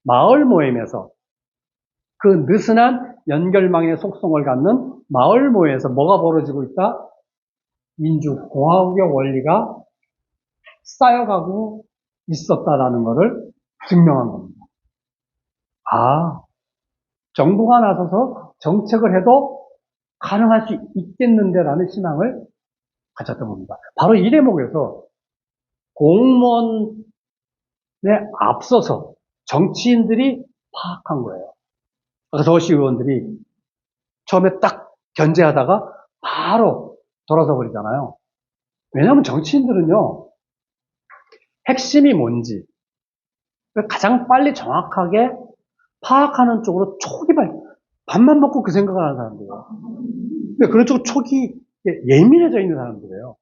마을 모임에서, 그 느슨한 연결망의 속성을 갖는 마을 모임에서 뭐가 벌어지고 있다? 민주공화국의 원리가 쌓여가고 있었다라는 것을 증명한 겁니다. 아, 정부가 나서서 정책을 해도 가능할 수 있겠는데라는 신앙을 가졌던 겁니다. 바로 이 대목에서 공무원에 앞서서 정치인들이 파악한 거예요. 도시의원들이 처음에 딱 견제하다가 바로 돌아서 버리잖아요. 왜냐하면 정치인들은요, 핵심이 뭔지 가장 빨리 정확하게 파악하는 쪽으로 밥만 먹고 그 생각을 하는 사람들이에요. 근데 그런 쪽으로 촉이 예민해져 있는 사람들이에요.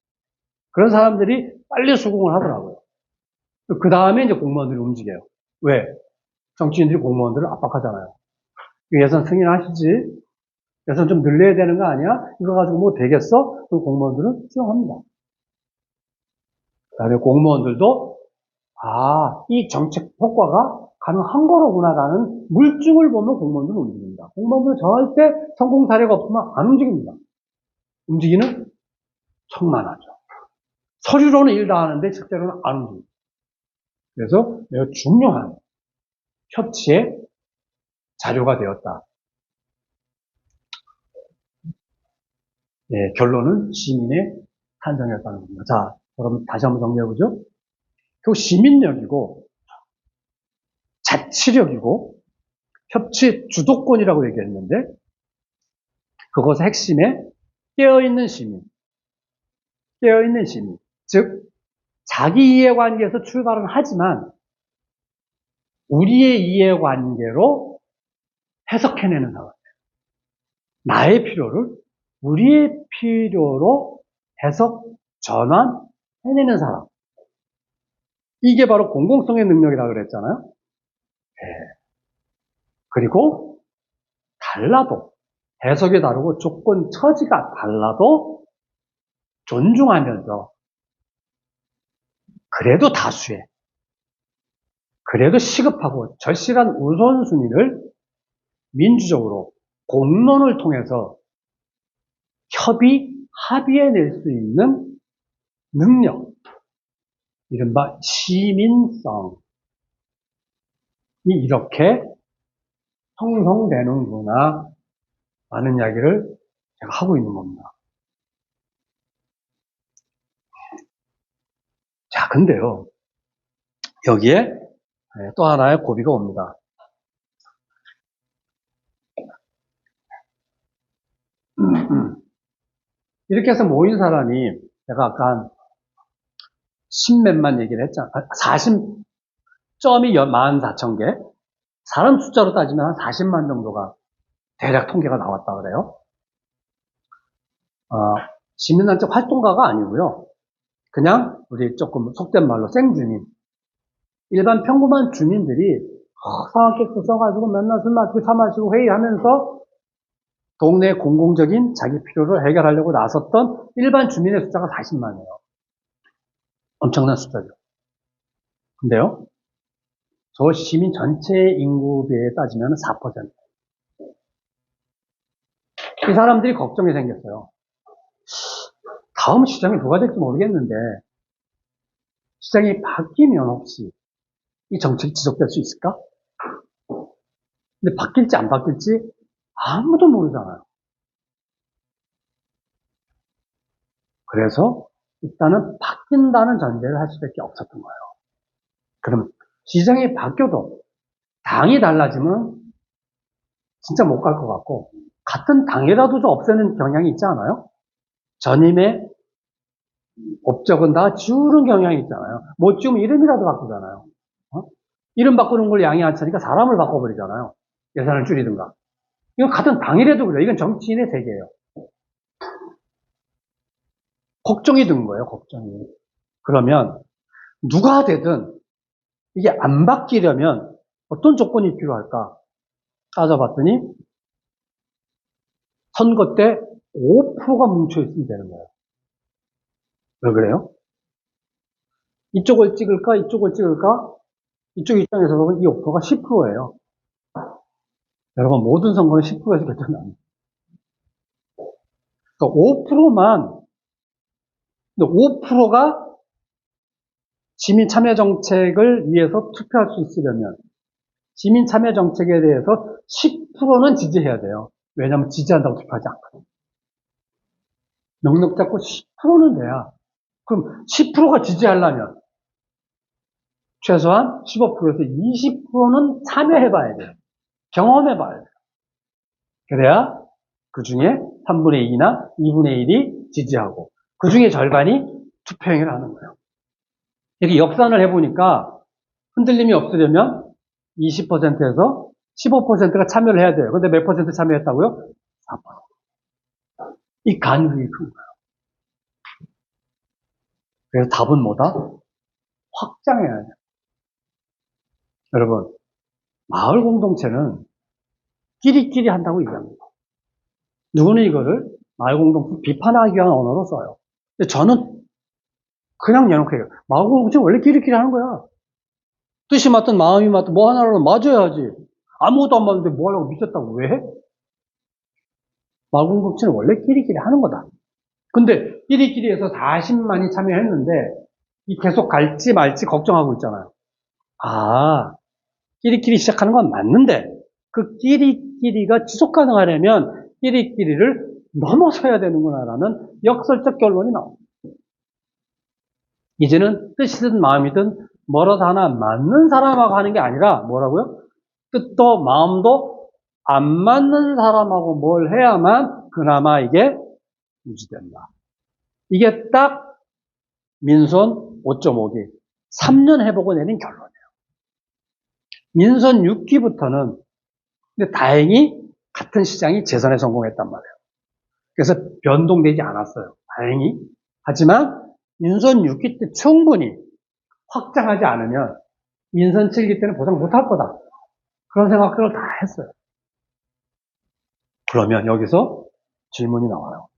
그런 사람들이 빨리 수긍을 하더라고요. 그 다음에 이제 공무원들이 움직여요. 왜? 정치인들이 공무원들을 압박하잖아요. 예산 승인하시지? 예산 좀 늘려야 되는 거 아니야? 이거 가지고 뭐 되겠어? 그 공무원들은 수용합니다. 그다음에 공무원들도 이 정책 효과가 가능한 거로구나라는 물증을 보면 공무원들은 움직입니다. 공무원들은 절대 성공 사례가 없으면 안 움직입니다. 움직이는 척만 하죠. 서류로는 일 다 하는데 실제로는 안 움직입니다. 그래서 매우 중요한 협치의 자료가 되었다. 네, 결론은 시민의 탄생이었다는 겁니다. 자, 그럼 다시 한번 정리해보죠. 결국 시민력이고 자치력이고 협치 주도권이라고 얘기했는데, 그것의 핵심에 깨어있는 시민, 즉 자기 이해관계에서 출발은 하지만 우리의 이해관계로 해석해내는 사람, 나의 필요를 우리의 필요로 해석, 전환해내는 사람, 이게 바로 공공성의 능력이라고 그랬잖아요. 네. 그리고 달라도, 해석이 다르고 조건 처지가 달라도 존중하면서 그래도 다수의, 그래도 시급하고 절실한 우선순위를 민주적으로 공론을 통해서 합의해낼 수 있는 능력, 이른바 시민성이 이렇게 형성되는구나 라는 이야기를 제가 하고 있는 겁니다. 자, 근데요, 여기에 또 하나의 고비가 옵니다. 이렇게 해서 모인 사람이, 제가 아까 한 10몇만 얘기를 했잖아요. 40점이 44,000개. 사람 숫자로 따지면 한 40만 정도가 대략 통계가 나왔다 그래요. 시민단체 활동가가 아니고요. 그냥 우리 조금 속된 말로 생주민, 일반 평범한 주민들이 상학객도 써가지고 맨날 술 마시고 차 마시고 회의하면서 동네 공공적인 자기 필요를 해결하려고 나섰던 일반 주민의 숫자가 40만이에요. 엄청난 숫자죠. 근데요, 저 시민 전체 인구비에 따지면 4%. 이 사람들이 걱정이 생겼어요. 다음 시장이 누가 될지 모르겠는데 시장이 바뀌면 혹시 이 정책이 지속될 수 있을까? 근데 바뀔지 안 바뀔지 아무도 모르잖아요. 그래서 일단은 바뀐다는 전제를 할 수밖에 없었던 거예요. 그럼 시장이 바뀌어도 당이 달라지면 진짜 못 갈 것 같고, 같은 당이라도 좀 없애는 경향이 있지 않아요? 전임의 업적은 다 지우는 경향이 있잖아요. 못 지우면 이름이라도 바꾸잖아요. 이름 바꾸는 걸 양이 안 차니까 사람을 바꿔버리잖아요. 예산을 줄이든가. 이건 같은 당이라도 그래요. 이건 정치인의 세계예요. 걱정이 든 거예요, 걱정이. 그러면 누가 되든 이게 안 바뀌려면 어떤 조건이 필요할까? 따져봤더니 선거 때 5%가 뭉쳐있으면 되는 거예요. 왜 그래요? 이쪽을 찍을까? 이쪽을 찍을까? 이쪽 입장에서 보면 이 5%가 10%예요. 여러분, 모든 선거는 10%에서 결정납니다. 그러니까 5%만, 5%가 시민 참여 정책을 위해서 투표할 수 있으려면 시민 참여 정책에 대해서 10%는 지지해야 돼요. 왜냐하면 지지한다고 투표하지 않거든요. 넉넉 잡고 10%는 돼야. 그럼 10%가 지지하려면 최소한 15%에서 20%는 참여해봐야 돼요. 경험해봐야 돼요. 그래야 그 중에 3분의 2나 2분의 1이 지지하고 그 중에 절반이 투표행위를 하는 거예요. 이렇게 역산을 해보니까 흔들림이 없으려면 20%에서 15%가 참여를 해야 돼요. 근데 몇 퍼센트 참여했다고요? 4%. 이 간극이 큰 거예요. 그래서 답은 뭐다? 확장해야 돼요. 여러분, 마을 공동체는 끼리끼리 한다고 얘기합니다. 누구는 이거를 마을 공동체 비판하기 위한 언어로 써요. 근데 저는 그냥 내놓고 해요. 마을 공동체는 원래 끼리끼리 하는 거야. 뜻이 맞든 마음이 맞든 뭐 하나라도 맞아야지. 아무것도 안 맞는데 뭐 하려고 미쳤다고 왜 해? 마을 공동체는 원래 끼리끼리 하는 거다. 근데 끼리끼리 해서 40만이 참여했는데 이 계속 갈지 말지 걱정하고 있잖아요. 끼리끼리 시작하는 건 맞는데 그 끼리끼리가 지속 가능하려면 끼리끼리를 넘어서야 되는구나라는 역설적 결론이 나옵니다. 이제는 뜻이든 마음이든 멀어서 하나 맞는 사람하고 하는 게 아니라 뭐라고요? 뜻도 마음도 안 맞는 사람하고 뭘 해야만 그나마 이게 유지된다. 이게 딱 민선 5.5기 3년 해보고 내린 결론이에요. 민선 6기부터는 근데 다행히 같은 시장이 재선에 성공했단 말이에요. 그래서 변동되지 않았어요. 다행히. 하지만 민선 6기 때 충분히 확장하지 않으면 민선 7기 때는 보상 못할 거다. 그런 생각들을 다 했어요. 그러면 여기서 질문이 나와요.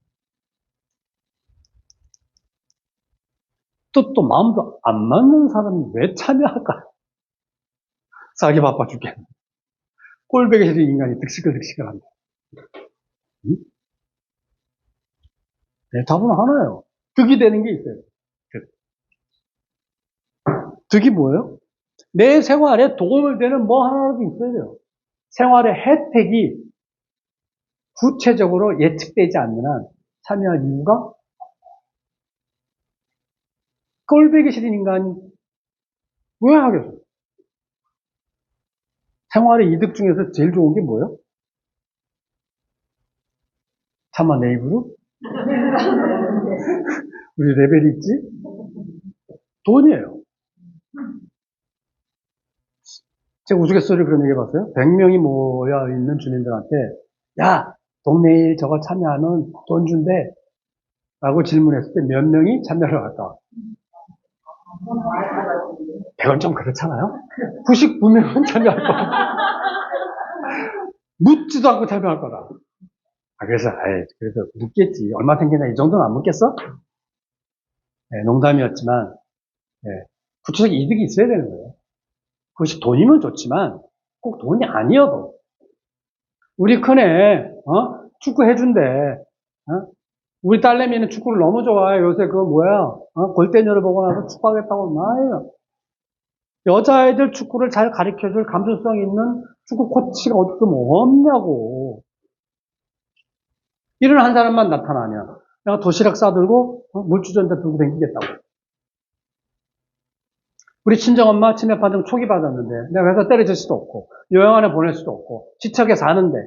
뜻도 마음도 안 맞는 사람이 왜 참여할까? 자기 바빠 죽겠네. 꼴배기 싫은 인간이 득시끌득시끌한다. 응? 네, 답은 하나예요. 득이 되는 게 있어요. 득이 뭐예요? 내 생활에 도움을 되는 뭐 하나라도 있어야 돼요. 생활의 혜택이 구체적으로 예측되지 않는 한 참여할 이유가 꼴보기 싫은 인간이 왜 하겠어요? 생활의 이득 중에서 제일 좋은 게 뭐예요? 차마 내 입으로? 우리 레벨이 있지? 돈이에요. 제가 우스갯소리로 그런 얘기 해봤어요. 100명이 모여 있는 주민들한테 야, 동네에 저거 참여하면 돈 준대 라고 질문했을 때 몇 명이 참여를 할까? 100원 좀 그렇잖아요? 99명은 참여할 거다. 묻지도 않고 참여할 거다. 그래서 묻겠지. 얼마 생기나 이 정도는 안 묻겠어? 네, 농담이었지만, 네, 구체적인 이득이 있어야 되는 거예요. 그것이 돈이면 좋지만, 꼭 돈이 아니어도. 우리 큰애, 축구 해준대. 우리 딸내미는 축구를 너무 좋아해. 요새 그거 뭐야? 골대녀를 보고 나서 축구하겠다고 말이에요. 여자애들 축구를 잘 가르쳐줄 감수성 있는 축구 코치가 어떻게 없냐고. 이런 한 사람만 나타나냐. 내가 도시락 싸들고 물주전자 들고 다니겠다고. 우리 친정엄마 치매 판정 초기 받았는데 내가 회사 때려줄 수도 없고 요양원에 보낼 수도 없고 지척에 사는데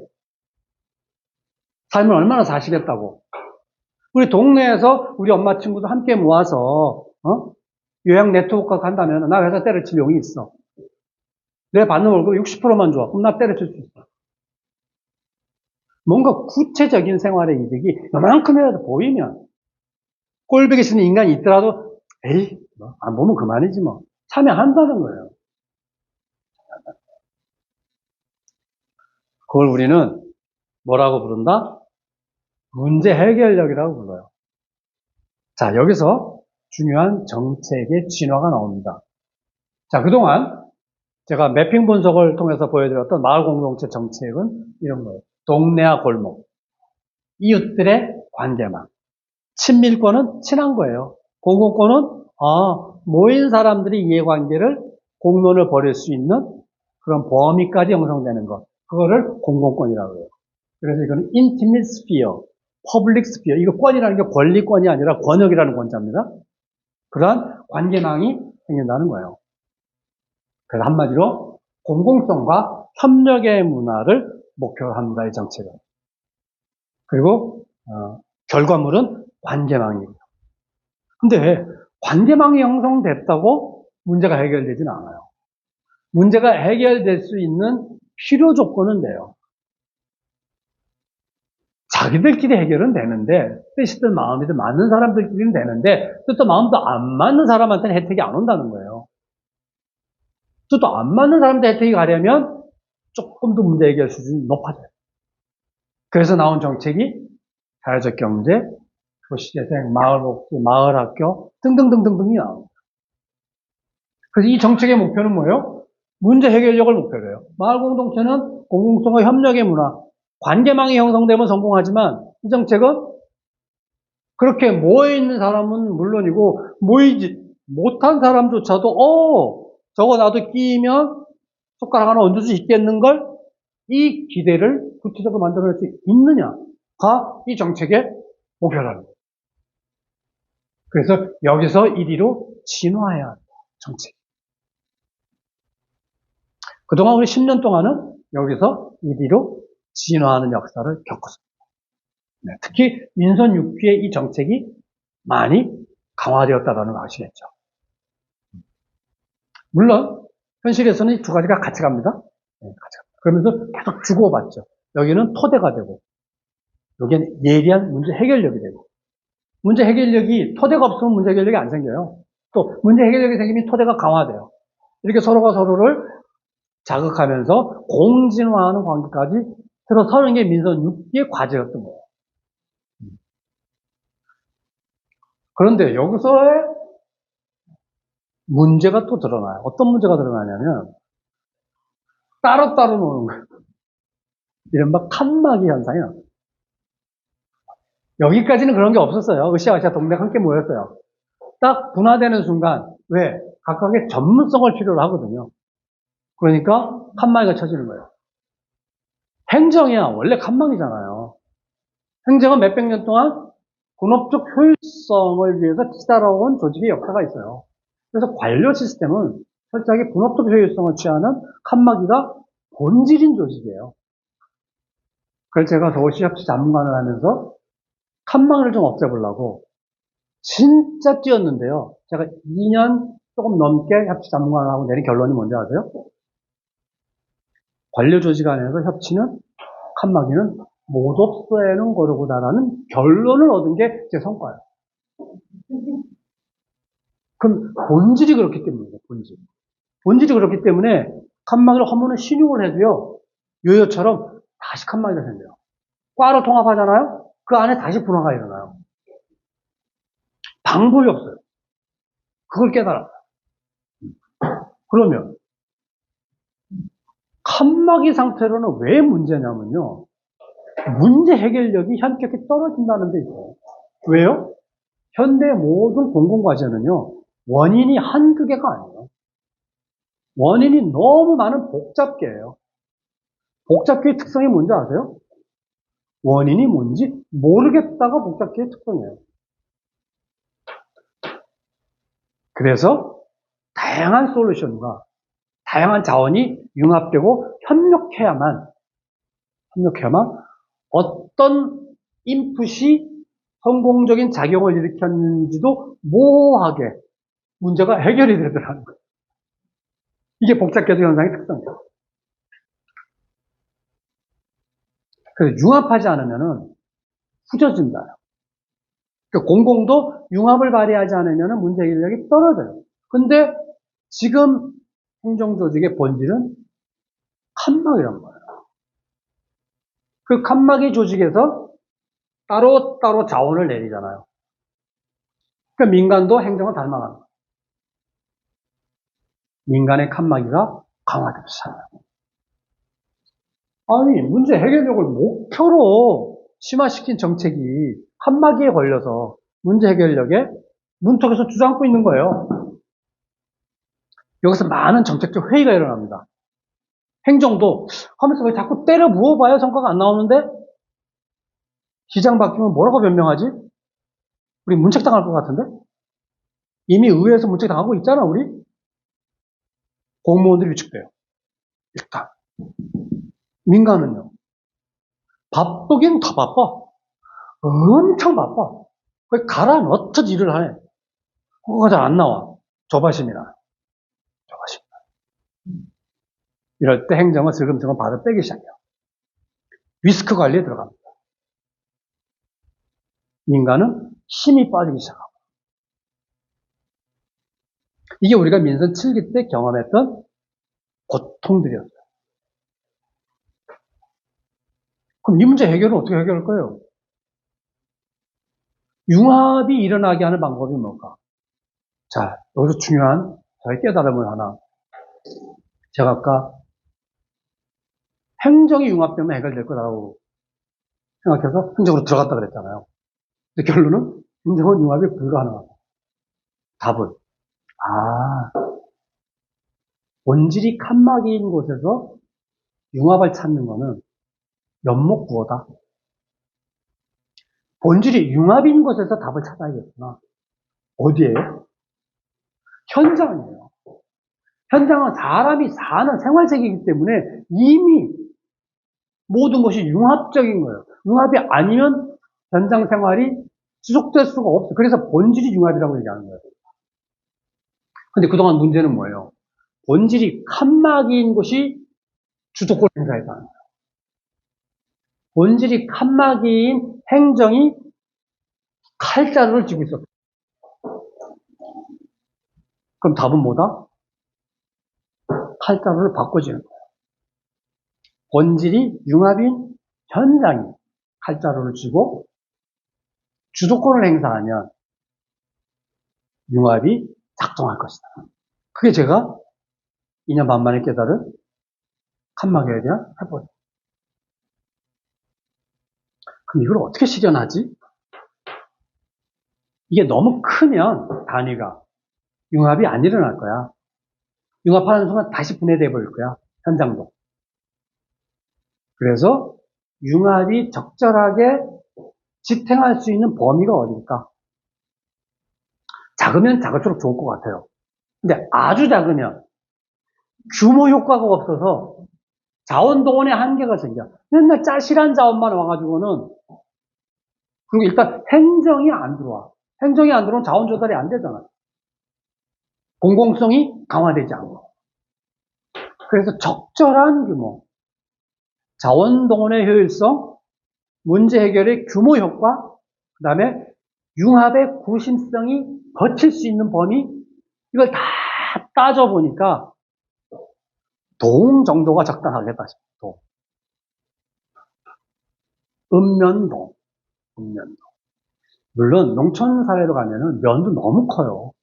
삶을 얼마나 사시겠다고. 우리 동네에서 우리 엄마 친구도 함께 모아서 요양 네트워크가 간다면 나 회사 때려칠 용이 있어. 내 받는 월급 60%만 줘. 그럼 나 때려칠 수 있어. 뭔가 구체적인 생활의 이득이 요만큼이라도 보이면 꼴보기 싫은 인간이 있더라도 에이 안 보면 그만이지 뭐. 참여한다는 거예요. 그걸 우리는 뭐라고 부른다? 문제 해결력이라고 불러요. 자, 여기서 중요한 정책의 진화가 나옵니다. 자, 그동안 제가 매핑 분석을 통해서 보여드렸던 마을 공동체 정책은 이런 거예요. 동네와 골목, 이웃들의 관계망, 친밀권은 친한 거예요. 공공권은 모인 사람들이 이해관계를 공론을 벌일 수 있는 그런 범위까지 형성되는 것. 그거를 공공권이라고 해요. 그래서 이거는 intimate sphere, public sphere. 이거 권이라는 게 권리권이 아니라 권역이라는 권자입니다. 그러한 관계망이 생긴다는 거예요. 그래서 한마디로 공공성과 협력의 문화를 목표로 합니다. 이 정책은. 그리고 결과물은 관계망이고요. 근데 관계망이 형성됐다고 문제가 해결되지는 않아요. 문제가 해결될 수 있는 필요 조건은 돼요. 자기들끼리 해결은 되는데 뜻이든 마음이든 맞는 사람들끼리는 되는데 뜻도 마음도 안 맞는 사람한테는 혜택이 안 온다는 거예요. 뜻도 안 맞는 사람한테 혜택이 가려면 조금 더 문제 해결 수준이 높아져요. 그래서 나온 정책이 사회적 경제, 도시재생, 마을복지, 마을학교 등등등등등이 나옵니다. 그래서 이 정책의 목표는 뭐예요? 문제 해결력을 목표로 해요. 마을 공동체는 공공성과 협력의 문화, 관계망이 형성되면 성공하지만 이 정책은 그렇게 모여있는 사람은 물론이고 모이지 못한 사람조차도 저거 나도 끼면 손가락 하나 얹을 수 있겠는걸? 이 기대를 구체적으로 만들어낼 수 있느냐가 이 정책의 목표라는 거예요. 그래서 여기서 이리로 진화해야 합니다. 정책. 그동안 우리 10년 동안은 여기서 이리로 진화하는 역사를 겪었습니다. 네, 특히 민선 6기의 이 정책이 많이 강화되었다는 걸 아시겠죠. 물론 현실에서는 이 두 가지가 같이 갑니다. 네, 같이 갑니다. 그러면서 계속 주고받죠. 여기는 토대가 되고 여기는 예리한 문제 해결력이 되고 문제 해결력이 토대가 없으면 문제 해결력이 안 생겨요. 또 문제 해결력이 생기면 토대가 강화돼요. 이렇게 서로가 서로를 자극하면서 공진화하는 관계까지 들어서는 게 민선 6기의 과제였던 거예요. 그런데 여기서의 문제가 또 드러나요. 어떤 문제가 드러나냐면 따로따로 노는 거예요. 이른바 칸막이 현상이 나요. 여기까지는 그런 게 없었어요. 으쌰으쌰 동네가 함께 모였어요. 딱 분화되는 순간 왜? 각각의 전문성을 필요로 하거든요. 그러니까 칸막이가 쳐지는 거예요. 행정이야 원래 칸막이잖아요. 행정은 몇백 년 동안 군업적 효율성을 위해서 치달아온 조직의 역사가 있어요. 그래서 관료 시스템은 철저하게 군업적 효율성을 취하는 칸막이가 본질인 조직이에요. 그래서 제가 서울시 협치 자문관을 하면서 칸막이를 좀 없애보려고 진짜 뛰었는데요. 제가 2년 조금 넘게 협치 자문관을 하고 내린 결론이 뭔지 아세요? 관료 조직 안에서 협치는 칸막이는 못 없애는 거로구나라는 결론을 얻은 게 제 성과예요. 그럼 본질이 그렇기 때문이에요. 본질이 그렇기 때문에 칸막이를 허무는 신용을 해도요. 요요처럼 다시 칸막이가 생겨요. 과로 통합하잖아요. 그 안에 다시 분화가 일어나요. 방법이 없어요. 그걸 깨달았어요. 그러면 칸막이 상태로는 왜 문제냐면요. 문제 해결력이 현격히 떨어진다는 데 있어요. 왜요? 현대 모든 공공과제는요. 원인이 한두 개가 아니에요. 원인이 너무 많은 복잡계예요. 복잡계의 특성이 뭔지 아세요? 원인이 뭔지 모르겠다가 복잡계의 특성이에요. 그래서 다양한 솔루션과 다양한 자원이 융합되고 협력해야만 어떤 인풋이 성공적인 작용을 일으켰는지도 모호하게 문제가 해결이 되더라는 거예요. 이게 복잡계도 현상의 특성이에요. 그래서 융합하지 않으면 후져진다. 그러니까 공공도 융합을 발휘하지 않으면 문제 해결력이 떨어져요. 근데 지금 행정조직의 본질은 칸막이란 거예요. 그 칸막이 조직에서 따로따로 자원을 내리잖아요. 그러니까 민간도 행정을 닮아가는 거예요. 민간의 칸막이가 강화되기 시작해요. 아니, 문제 해결력을 목표로 심화시킨 정책이 칸막이에 걸려서 문제 해결력에 문턱에서 주저앉고 있는 거예요. 여기서 많은 정책적 회의가 일어납니다. 행정도 하면서 왜 자꾸 때려 부어봐야 성과가 안 나오는데 시장 바뀌면 뭐라고 변명하지? 우리 문책당할 것 같은데? 이미 의회에서 문책당하고 있잖아, 우리? 공무원들이 위축돼요. 일단. 민간은요. 바쁘긴 더 바빠. 엄청 바빠. 거의 갈아 넣듯 일을 하네. 그거가 잘 안 나와. 조바심이나. 이럴 때 행정은 슬금슬금 발을 빼기 시작해요. 리스크 관리에 들어갑니다. 민간은 힘이 빠지기 시작하고. 이게 우리가 민선 7기 때 경험했던 고통들이었어요. 그럼 이 문제 해결은 어떻게 해결할 거예요? 융합이 일어나게 하는 방법이 뭘까? 자, 여기서 중요한 저의 깨달음을 하나. 제가 아까 행정이 융합되면 해결될 거라고 생각해서 행정으로 들어갔다 그랬잖아요. 근데 결론은 행정은 융합이 불가능하다. 답은 본질이 칸막이인 곳에서 융합을 찾는 거는 연목구호다. 본질이 융합인 곳에서 답을 찾아야겠구나. 어디에요? 현장이에요. 현장은 사람이 사는 생활세계이기 때문에 이미 모든 것이 융합적인 거예요. 융합이 아니면 현장 생활이 지속될 수가 없어요. 그래서 본질이 융합이라고 얘기하는 거예요. 근데 그동안 문제는 뭐예요? 본질이 칸막이인 곳이 주도권 행사에 따른 거예요. 본질이 칸막이인 행정이 칼자루를 쥐고 있었다. 그럼 답은 뭐다? 칼자루를 바꿔주는 거예요. 본질이 융합인 현장이 칼자루를 쥐고 주도권을 행사하면 융합이 작동할 것이다. 그게 제가 2년 반 만에 깨달은 칸막이에 대한 해법. 그럼 이걸 어떻게 실현하지? 이게 너무 크면 단위가 융합이 안 일어날 거야. 융합하는 순간 다시 분해돼 버릴 거야. 현장도. 그래서 융합이 적절하게 지탱할 수 있는 범위가 어딜까? 작으면 작을수록 좋을 것 같아요. 근데 아주 작으면 규모 효과가 없어서 자원동원의 한계가 생겨. 맨날 짜실한 자원만 와가지고는, 그리고 일단 행정이 안 들어와. 행정이 안 들어오면 자원 조달이 안 되잖아. 공공성이 강화되지 않고. 그래서 적절한 규모, 자원동원의 효율성, 문제 해결의 규모 효과, 그 다음에 융합의 구심성이 버틸 수 있는 범위, 이걸 다 따져보니까 동 정도가 적당하겠다 싶어. 읍면동. 물론 농촌 사회로 가면은 면도 너무 커요.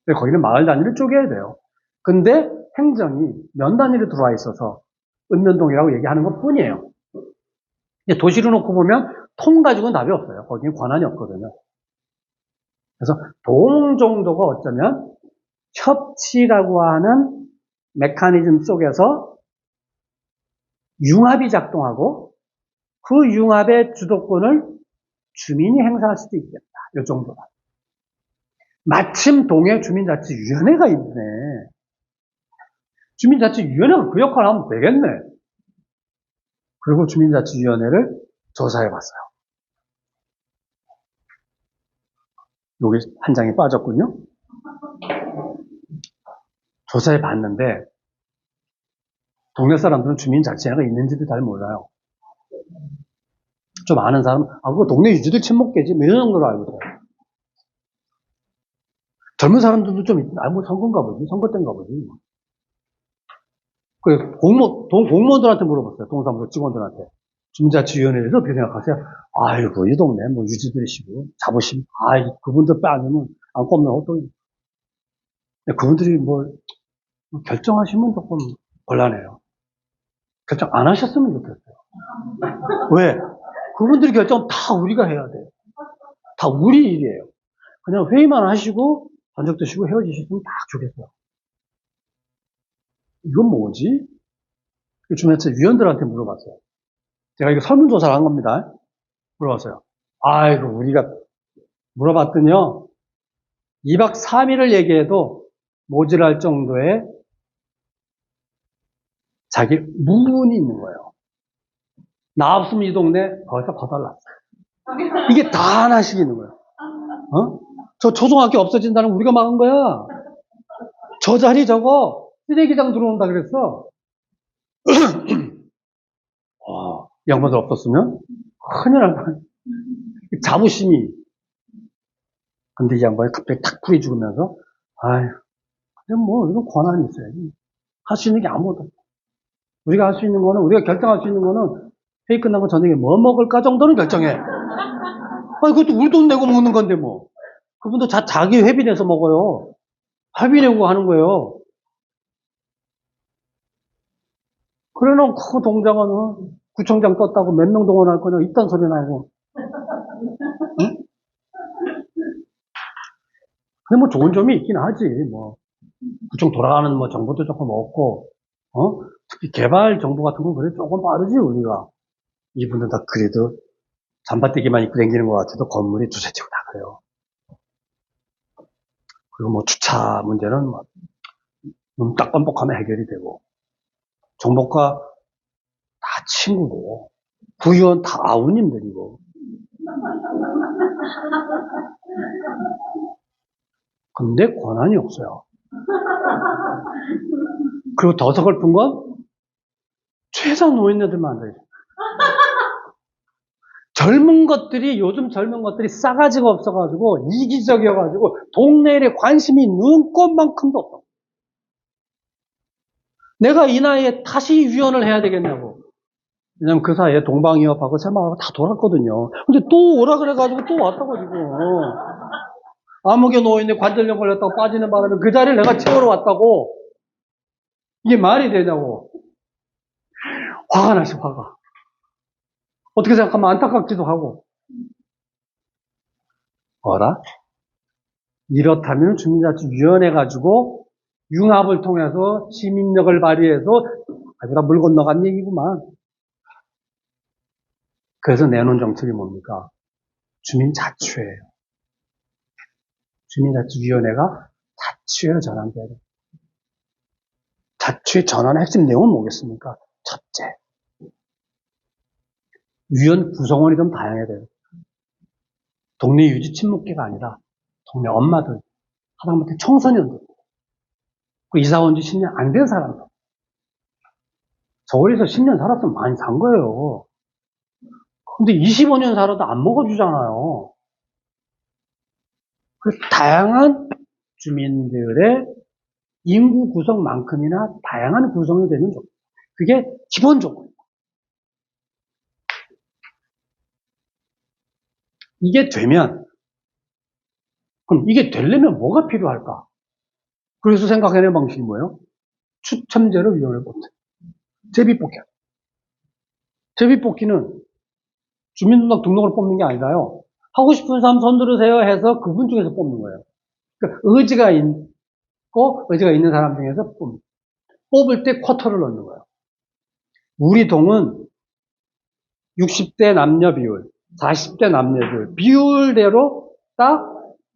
거기는 마을 단위를 쪼개야 돼요. 근데 행정이 면 단위로 들어와 있어서 읍면동이라고 얘기하는 것 뿐이에요. 도시로 놓고 보면 통 가지고는 답이 없어요. 거기는 권한이 없거든요. 그래서 동 정도가 어쩌면 협치라고 하는 메커니즘 속에서 융합이 작동하고 그 융합의 주도권을 주민이 행사할 수도 있겠다. 이 정도다. 마침 동해 주민자치위원회가 있네. 주민자치위원회가 그 역할을 하면 되겠네. 그리고 주민자치위원회를 조사해봤어요. 여기 한 장이 빠졌군요. 조사해봤는데 동네 사람들은 주민자치회가 있는지도 잘 몰라요. 좀 아는 사람은 그거 동네 유지들 친목계지 뭐 이런 정도로 알고 있어요. 젊은 사람들도 좀 뭐 선거인가 보지, 선거 때인가 보지. 그래서 공무원들한테 물어봤어요. 동사무소 직원들한테. 주민자치위원회에 대해서 어떻게 생각하세요? 아이고, 이 동네 뭐 유지들이시고 자부심, 그분들 빼앗으면 안 꼽는 호떡이. 그분들이 뭐 결정하시면 조금 곤란해요. 결정 안 하셨으면 좋겠어요. 왜? 그분들이 결정 다 우리가 해야 돼요. 다 우리 일이에요. 그냥 회의만 하시고 전적 드시고 헤어지셨으면 딱 좋겠어요. 이건 뭐지? 주민자치 위원들한테 물어봤어요. 제가 이거 설문조사를 한 겁니다. 물어봤어요. 아이고, 우리가 물어봤더니요. 2박 3일을 얘기해도 모질할 정도의 자기 무문이 있는 거예요. 나 없으면 이 동네 벌써 거덜났어요. 이게 다 하나씩 있는 거예요. 저 초등학교 없어진다는 우리가 막은 거야. 저 자리 저거 쓰레기장 들어온다 그랬어. 양반들 없었으면 큰일 날 거야. 자부심이. 근데 이 양반이 갑자기 탁 풀이 죽으면서 근데 뭐 이런 권한이 있어야지. 할 수 있는 게 아무것도 없어. 우리가 할 수 있는 거는, 우리가 결정할 수 있는 거는 회의 끝나고 저녁에 뭐 먹을까 정도는 결정해. 그것도 우리 돈 내고 먹는 건데 뭐. 그분도 자기 회비 내서 먹어요. 회비 내고 하는 거예요. 그래 놓고 동장은 구청장 떴다고 몇 명 동원할 거냐 이딴 소리 나고. 응? 근데 뭐 좋은 점이 있긴 하지. 뭐 구청 돌아가는 뭐 정보도 조금 없고, 특히 개발 정보 같은 건 그래 조금 빠르지 우리가. 이분들 다 그래도 잠바떼기만 입고 다니는 것 같아도 건물이 두세 채고 다 그래요. 그리고 뭐 주차 문제는 뭐 눈 딱 껌뻑하면 해결이 되고, 정보과 다 친구고, 구의원 다 아우님들이고. 근데 권한이 없어요. 그리고 더 서글픈 건 최소 노인네들만 앉아있어요. 요즘 젊은 것들이 싸가지가 없어가지고 이기적이어가지고 동네 일에 관심이 눈꼽만큼도 없어. 내가 이 나이에 다시 위원을 해야 되겠냐고. 왜냐면 그 사이에 동방이업하고 새마을하고 다 돌았거든요. 근데 또 오라 그래가지고 또 왔다고 지금. 암흑에 누워있는데 관절염 걸렸다고 빠지는 바람에 그 자리를 내가 채우러 왔다고. 이게 말이 되냐고. 화가 나시, 화가. 어떻게 생각하면 안타깝기도 하고. 어라? 이렇다면 주민자치위원회 가지고 융합을 통해서 시민력을 발휘해서 아주 다 물 건너간 얘기구만. 그래서 내놓은 정책이 뭡니까? 주민자치회예요. 주민자치위원회가 자치회로 전환돼야 돼요. 자치회 전환의 핵심 내용은 뭐겠습니까? 첫째, 위원 구성원이 좀 다양해야 돼요. 동네 유지 친목계가 아니라 동네 엄마들, 하다못해 청소년들, 그 이사 온 지 10년 안 된 사람들. 서울에서 10년 살았으면 많이 산 거예요. 근데 25년 살아도 안 먹어주잖아요. 그래서 다양한 주민들의 인구 구성만큼이나 다양한 구성이 되는 조건. 그게 기본 조건입니다. 이게 되면, 그럼 이게 되려면 뭐가 필요할까? 그래서 생각해낸 방식이 뭐예요? 추첨제로 위원회 뽑기. 제비뽑기. 제비뽑기는 주민등록 등록을 뽑는 게 아니라요. 하고 싶은 사람 손 들으세요 해서 그분 중에서 뽑는 거예요. 그러니까 의지가 있고 의지가 있는 사람 중에서 뽑을 때 쿼터를 넣는 거예요. 우리 동은 60대 남녀 비율, 40대 남녀 비율대로 딱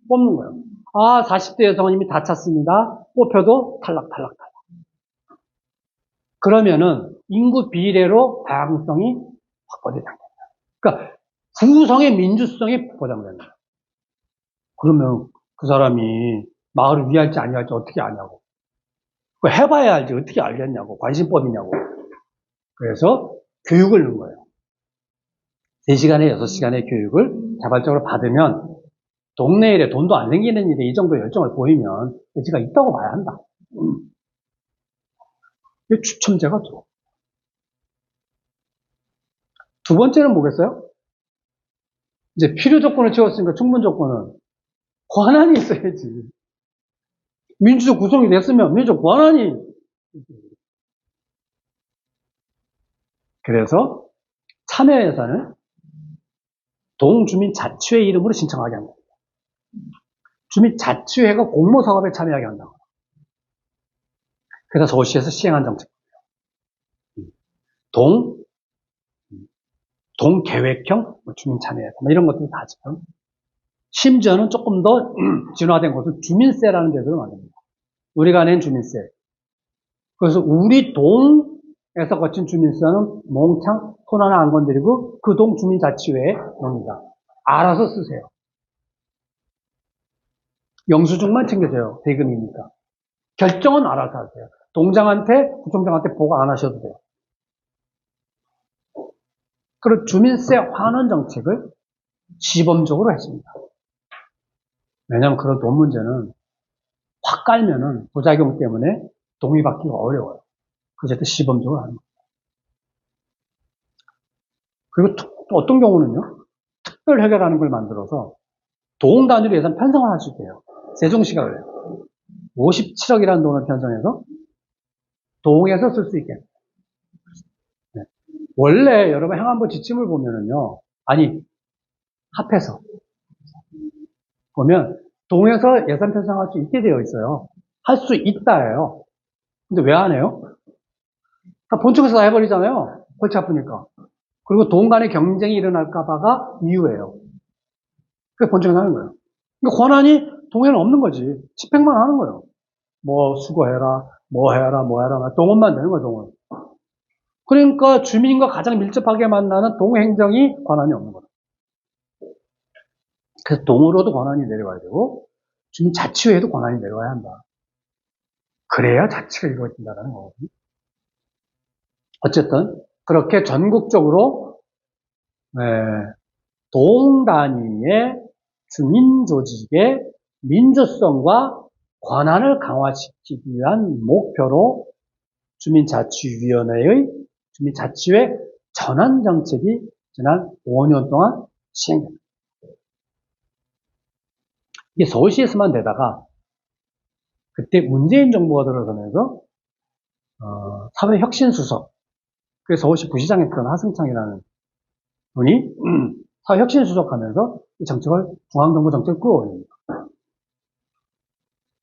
뽑는 거예요. 아, 40대 여성은 이미 다 찼습니다. 뽑혀도 탈락. 그러면은 인구 비례로 다양성이 확보되는 거예요. 그러니까 구성의 민주성이 보장되는 거예요. 그러면 그 사람이 마을을 위할지 아니할지 어떻게 아냐고. 그거 해봐야 알지 어떻게 알겠냐고. 관심법이냐고. 그래서 교육을 넣은 거예요. 3시간에 6시간의 교육을 자발적으로 받으면 동네 일에 돈도 안 생기는 일에 이 정도 열정을 보이면 의지가 있다고 봐야 한다. 이게 추첨제가 들어. 두 번째는 뭐겠어요? 이제 필요 조건을 채웠으니까 충분 조건은 권한이 있어야지. 민주적 구성이 됐으면 민주적 권한이. 그래서 참여 예산을 동주민자치회 이름으로 신청하게 한다. 주민자치회가 공모사업에 참여하게 한다. 그래서 서울시에서 시행한 정책이에요. 동계획형 주민참여예산 이런 것들이 다 지금 심지어는 조금 더 진화된 것은 주민세라는 제도를 만듭니다. 우리가 낸 주민세. 그래서 우리 동에서 거친 주민세는 몽창 손 하나 안 건드리고 그 동 주민자치회에 넣습니다. 알아서 쓰세요. 영수증만 챙겨줘요. 대금이니까. 결정은 알아서 하세요. 동장한테, 구청장한테 보고 안 하셔도 돼요. 그리고 주민세 환원 정책을 시범적으로 했습니다. 왜냐하면 그런 돈 문제는 확 깔면은 부작용 때문에 동의 받기가 어려워요. 그래서 시범적으로 하는 거예요. 그리고 또 어떤 경우는요, 특별 해결하는 걸 만들어서 동 단위로 예산 편성을 할 수 있대요. 세종시가 그래요. 57억이라는 돈을 편성해서 동에서 쓸 수 있게. 네. 원래 여러분 행안부 지침을 보면은요, 아니, 합해서 보면 동에서 예산 편성할 수 있게 되어 있어요. 할 수 있다예요. 근데 왜 안 해요? 다 본청에서 다 해버리잖아요. 골치 아프니까. 그리고 동 간의 경쟁이 일어날까봐가 이유예요. 그게 본청에서 하는 거예요. 그러니까 권한이 동에는 없는 거지. 집행만 하는 거예요. 뭐 수거해라, 뭐 해라, 동원만 되는 거예요, 동원. 그러니까 주민과 가장 밀접하게 만나는 동행정이 권한이 없는 거예요. 그래서 동으로도 권한이 내려와야 되고 주민자치회에도 권한이 내려와야 한다. 그래야 자치가 이루어진다는 거거든요. 어쨌든 그렇게 전국적으로 동 단위의 주민조직의 민주성과 권한을 강화시키기 위한 목표로 주민자치위원회의 주민자치회 전환 정책이 지난 5년 동안 시행됩니다. 이게 서울시에서만 되다가 그때 문재인 정부가 들어서면서 사회혁신수석, 그래서 서울시 부시장했던 하승창이라는 분이 사회혁신수석 하면서 이 정책을, 중앙정부 정책을 끌어올립니다.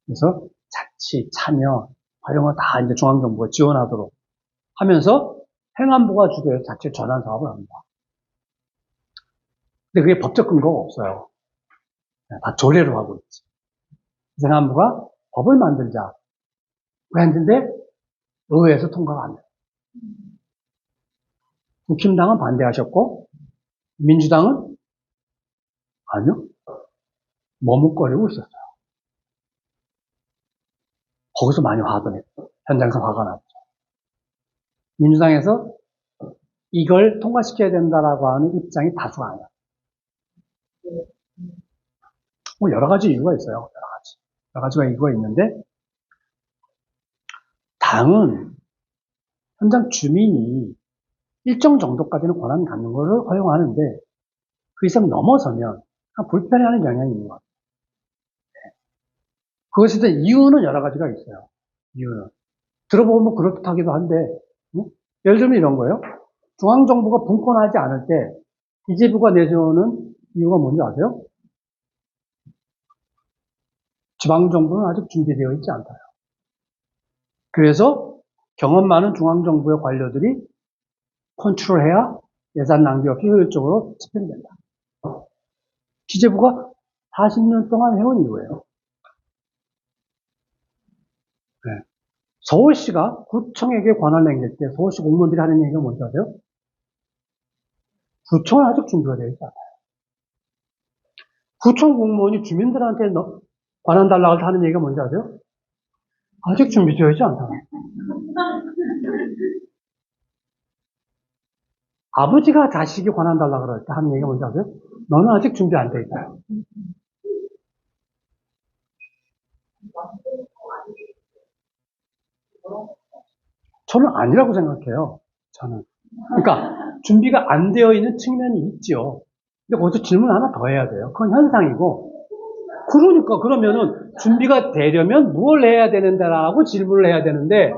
그래서 자치, 참여, 이런 거 다 이제 중앙정부가 지원하도록 하면서 행안부가 주도해서 자치 전환 사업을 합니다. 근데 그게 법적 근거가 없어요. 다 조례로 하고 있지. 그래서 행안부가 법을 만들자. 했는데 의회에서 통과가 안 돼요. 국힘당은 반대하셨고 민주당은 아니요. 머뭇거리고 있었어요. 거기서 많이 화가 났어요. 현장에서 화가 났죠. 민주당에서 이걸 통과시켜야 된다라고 하는 입장이 다수가 아니에요. 뭐 여러 가지 이유가 있어요. 여러 가지가 이유가 있는데 당은 현장 주민이 일정 정도까지는 권한 갖는 것을 허용하는데 그 이상 넘어서면 불편해하는 경향이 있는 것 같아요. 그것에 대한 이유는 여러 가지가 있어요. 이유는 들어보면 그렇다기도 한데 예를 들면 이런 거예요. 중앙정부가 분권하지 않을 때 기재부가 내세우는 이유가 뭔지 아세요? 지방정부는 아직 준비되어 있지 않다요. 그래서 경험 많은 중앙정부의 관료들이 컨트롤해야 예산 낭비 없이 효율적으로 집행된다. 기재부가 40년 동안 해온 이유예요. 네. 서울시가 구청에게 권한을 남길 때 서울시 공무원들이 하는 얘기가 뭔지 아세요? 구청은 아직 준비가 되어 있지 않아요. 구청 공무원이 주민들한테 권한 달라고 하는 얘기가 뭔지 아세요? 아직 준비되어 있지 않다. 아버지가 자식이 권한 달라고 그럴 때 하는 얘기가 뭔지 아세요? 너는 아직 준비 안 돼 있다. 저는 아니라고 생각해요. 저는. 그러니까 준비가 안 되어 있는 측면이 있죠. 근데 거기서 질문 하나 더 해야 돼요. 그건 현상이고. 그러니까 그러면은 준비가 되려면 뭘 해야 되는데라고 질문을 해야 되는데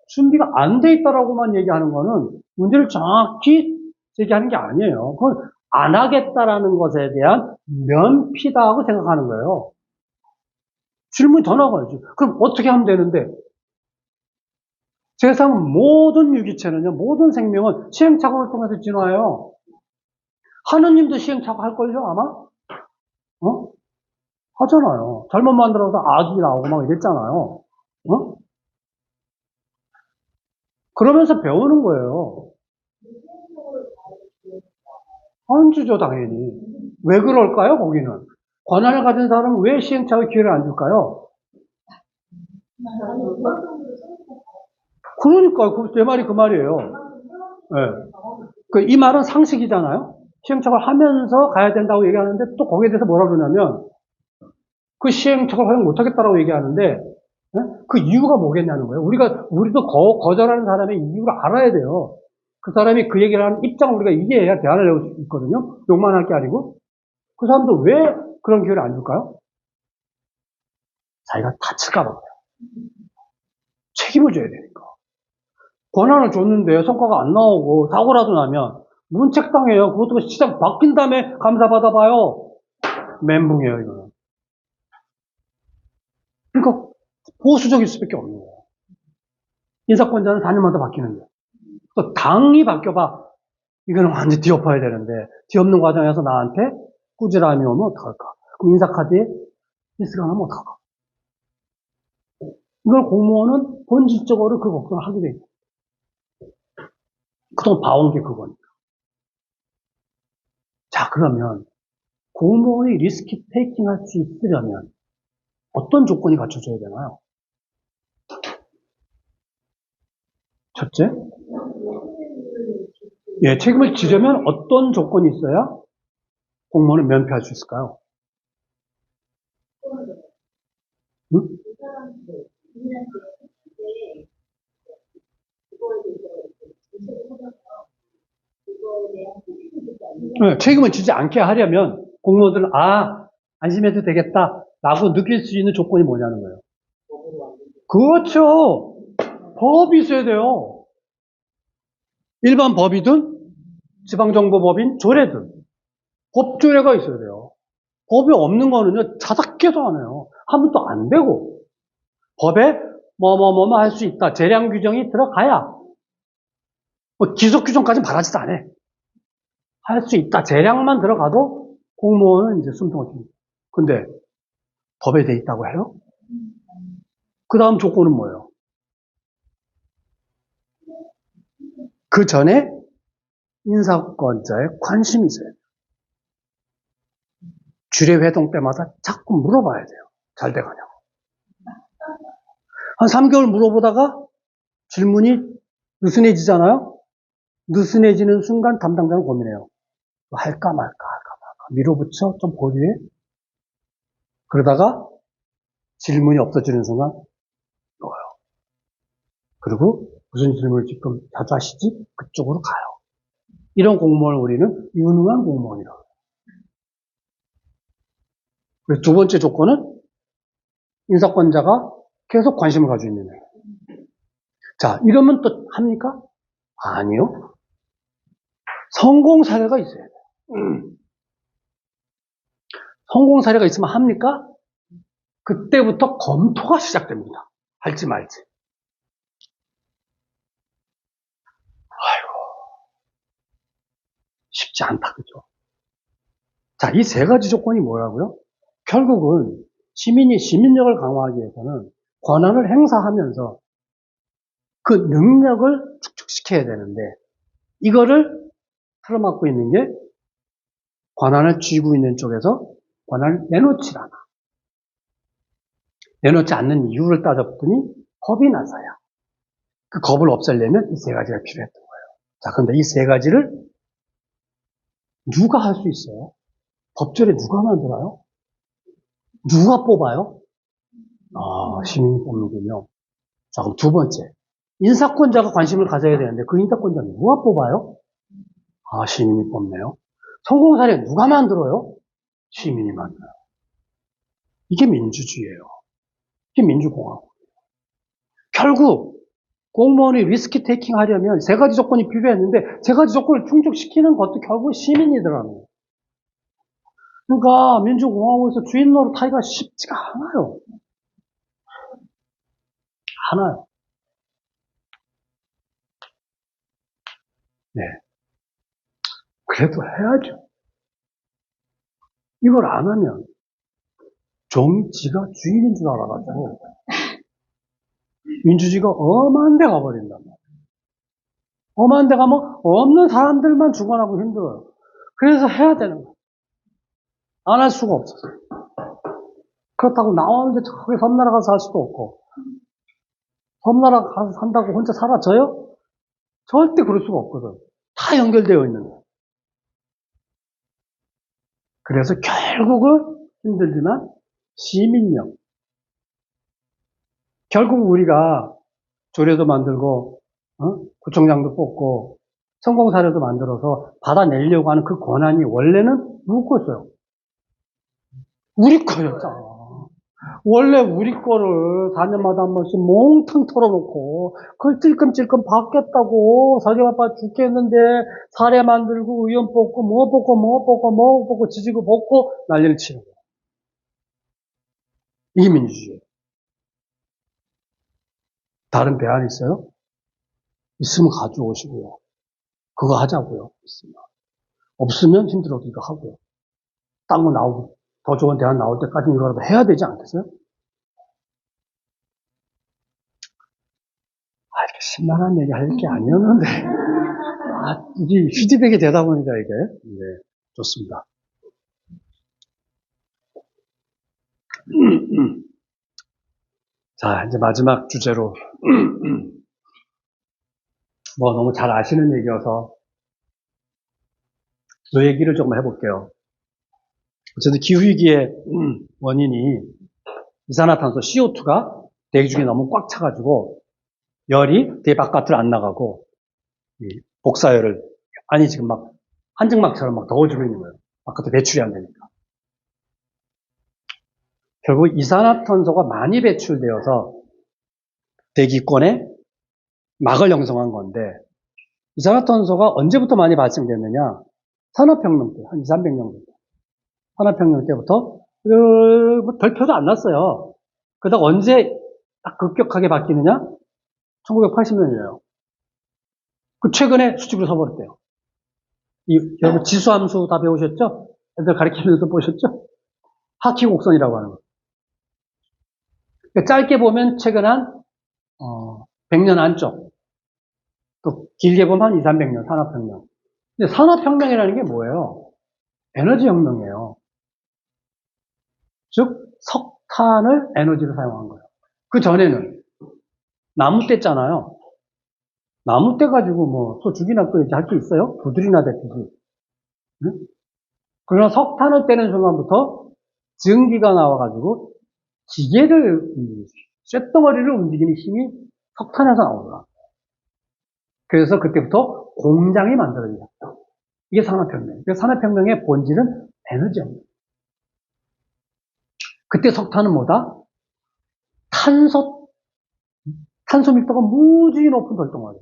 준비가 안 돼 있다라고만 얘기하는 거는 문제를 정확히 제기하는 게 아니에요. 그건 안 하겠다라는 것에 대한 면피다고 생각하는 거예요. 질문이 더 나가야지. 그럼 어떻게 하면 되는데? 세상 모든 유기체는요, 모든 생명은 시행착오를 통해서 진화해요. 하느님도 시행착오 할걸요, 아마? 하잖아요. 잘못 만들어서 악이 나오고 막 이랬잖아요. 그러면서 배우는 거예요. 안 주죠, 당연히. 왜 그럴까요, 거기는? 권한을 가진 사람은 왜 시행착오의 기회를 안 줄까요? 그러니까, 제 말이 그 말이에요. 네. 이 말은 상식이잖아요? 시행착오를 하면서 가야 된다고 얘기하는데 또 거기에 대해서 뭐라 그러냐면 그 시행착오를 허용 못하겠다라고 얘기하는데 그 이유가 뭐겠냐는 거예요. 우리도 거절하는 사람의 이유를 알아야 돼요. 그 사람이 그 얘기를 하는 입장을 우리가 이해해야 대안을 내올 수 있거든요. 욕만 할 게 아니고. 그 사람도 왜 그런 기회를 안 줄까요? 자기가 다칠까봐 그래요. 책임을 져야 되니까. 권한을 줬는데 성과가 안 나오고 사고라도 나면 문책당해요. 그것도 시장 바뀐 다음에 감사받아봐요. 멘붕이에요, 이거는. 그러니까 보수적일 수밖에 없는 거예요. 인사권자는 4년마다 바뀌는데. 또 당이 바뀌어봐. 이거는 완전 뒤엎어야 되는데 뒤엎는 과정에서 나한테 꾸지람이 오면 어떡할까? 그럼 인사카드에 미스가 나면 어떡할까? 이걸 공무원은 본질적으로 그 걱정을 하게 돼 있고 그동안 봐온 게 그거니까. 자, 그러면 공무원이 리스크 테이킹 할 수 있으려면 어떤 조건이 갖춰져야 되나요? 첫째, 책임을 지려면 어떤 조건이 있어야 공무원을 면피할 수 있을까요? 응? 책임을 지지 않게 하려면 공무원들은 안심해도 되겠다라고 느낄 수 있는 조건이 뭐냐는 거예요. 그렇죠. 법이 있어야 돼요. 일반 법이든 지방정보법인 조례든 법조례가 있어야 돼요. 법이 없는 거는요, 자작해도 안 해요. 하면 또 안 되고, 법에 뭐뭐뭐뭐 할 수 있다. 재량 규정이 들어가야, 뭐 기속 규정까지는 바라지도 않아. 할 수 있다. 재량만 들어가도 공무원은 이제 숨통을 튑니다. 근데 법에 돼 있다고 해요? 그 다음 조건은 뭐예요? 그 전에 인사권자의 관심이 있어요. 주례 회동 때마다 자꾸 물어봐야 돼요. 잘 돼가냐고. 한 3개월 물어보다가 질문이 느슨해지잖아요? 느슨해지는 순간 담당자는 고민해요. 할까 말까, 할까 말까. 밀어붙여, 좀 보류해. 그러다가 질문이 없어지는 순간 넣어요. 그리고 무슨 질문을 지금 자주 하시지? 그쪽으로 가요. 이런 공무원을 우리는 유능한 공무원이라고 해요. 그래서 두 번째 조건은 인사권자가 계속 관심을 가지고 있는 거예요. 자, 이러면 또 합니까? 아니요. 성공 사례가 있어야 돼요. 성공 사례가 있으면 합니까? 그때부터 검토가 시작됩니다. 할지 말지. 아이고, 쉽지 않다, 그죠? 자, 이 세 가지 조건이 뭐라고요? 결국은 시민이 시민력을 강화하기 위해서는 권한을 행사하면서 그 능력을 축적시켜야 되는데, 이거를 틀어막고 있는 게 권한을 쥐고 있는 쪽에서 권한을 내놓지 않아. 내놓지 않는 이유를 따져봤더니 겁이 나서야. 그 겁을 없애려면 이 세 가지가 필요했던 거예요. 자, 그런데 이 세 가지를 누가 할 수 있어요? 법조례 누가 만들어요? 누가 뽑아요? 시민이 뽑는군요. 자, 그럼 두 번째. 인사권자가 관심을 가져야 되는데 그 인사권자는 누가 뽑아요? 시민이 뽑네요. 성공 사례 누가 만들어요? 시민이 만들어요. 이게 민주주의예요. 이게 민주공화국. 결국 공무원이 리스크 테이킹 하려면 세 가지 조건이 필요했는데 세 가지 조건을 충족시키는 것도 결국 시민이더라고요. 그러니까 민주공화국에서 주인 노릇하기가 쉽지가 않아요. 않아요. 네. 그래도 해야죠. 이걸 안 하면 정치가 주인인 줄 알아가지고 민주주의가 엄한 데 가버린단 말이에요. 엄한 데 가면 없는 사람들만 죽어나고 힘들어요. 그래서 해야 되는 거예요. 안 할 수가 없어요. 그렇다고 나오는데 저기 섬나라 가서 살 수도 없고 섬나라 가서 산다고 혼자 사라져요? 절대 그럴 수가 없거든. 다 연결되어 있는 거예요. 그래서 결국은 힘들지만 시민력. 결국 우리가 조례도 만들고 구청장도 뽑고 성공 사례도 만들어서 받아내려고 하는 그 권한이 원래는 누구 거였어요? 우리 거였잖아. 원래 우리 거를 4년마다 한 번씩 몽탕 털어놓고 그걸 찔끔찔끔 받겠다고 자기 아빠 죽겠는데 사례 만들고 의원 뽑고 뭐 뽑고 지지고 뽑고 난리를 치는 거야. 이게 민주주의예요. 다른 대안 있어요? 있으면 가져오시고요. 그거 하자고요. 있으면. 없으면 힘들어도 이거 하고요. 딴 거 나오고 더 좋은 대안 나올 때까지 이거라도 해야 되지 않겠어요? 이렇게 신나는 얘기 할 게 아니었는데 이게 피드백이 되다 보니까 이게 네, 좋습니다. 자, 이제 마지막 주제로 뭐 너무 잘 아시는 얘기여서 그 얘기를 조금 해볼게요. 어쨌든 기후위기의 원인이 이산화탄소 CO2가 대기 중에 너무 꽉 차가지고 열이 대기 바깥으로 안 나가고 복사열을 지금 막 한증막처럼 막 더워지고 있는 거예요. 바깥에 배출이 안 되니까. 결국 이산화탄소가 많이 배출되어서 대기권에 막을 형성한 건데, 이산화탄소가 언제부터 많이 발생됐느냐? 산업혁명 때, 한 2, 300년 정도. 산업혁명 때부터 별표도 안 났어요. 그러다가 언제 딱 급격하게 바뀌느냐? 1980년이에요. 그 최근에 수직으로 서버렸대요. 여러분 지수함수 다 배우셨죠? 애들 가르치면서 보셨죠? 하키 곡선이라고 하는 거. 그러니까 짧게 보면 최근 한 100년 안쪽, 또 길게 보면 한 2, 300년 산업혁명. 근데 산업혁명이라는 게 뭐예요? 에너지혁명이에요. 즉 석탄을 에너지로 사용한 거예요. 그 전에는 나무 뗐잖아요. 나무 떼 가지고 뭐 소 죽이나 끓이지 할 게 있어요? 부들이나 데피지. 응? 그러나 석탄을 떼는 순간부터 증기가 나와가지고 기계를 쇳덩어리를 움직이는 힘이 석탄에서 나오더라. 그래서 그때부터 공장이 만들어집니다. 이게 산업혁명. 산업혁명의 본질은 에너지입니다. 그때 석탄은 뭐다? 탄소 밀도가 무지히 높은 돌덩어리.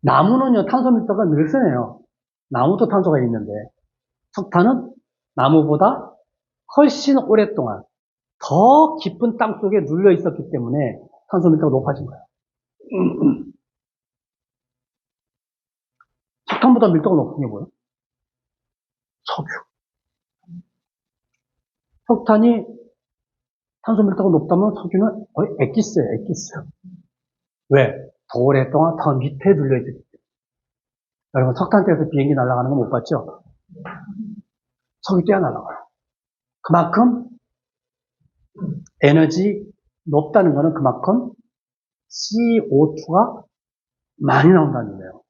나무는요, 탄소 밀도가 늘 세네요. 나무도 탄소가 있는데, 석탄은 나무보다 훨씬 오랫동안 더 깊은 땅 속에 눌려 있었기 때문에 탄소 밀도가 높아진 거예요. 석탄보다 밀도가 높은 게 뭐예요? 석유. 석탄이 탄소 밀도가 높다면 석유는 거의 엑기스예요, 엑기스. 왜? 더 오랫동안 더 밑에 눌려있기 때문에. 여러분, 석탄 떼서 비행기 날아가는 거 못 봤죠? 석유 떼어 날아가요. 그만큼 에너지 높다는 거는 그만큼 CO2가 많이 나온다는 거예요.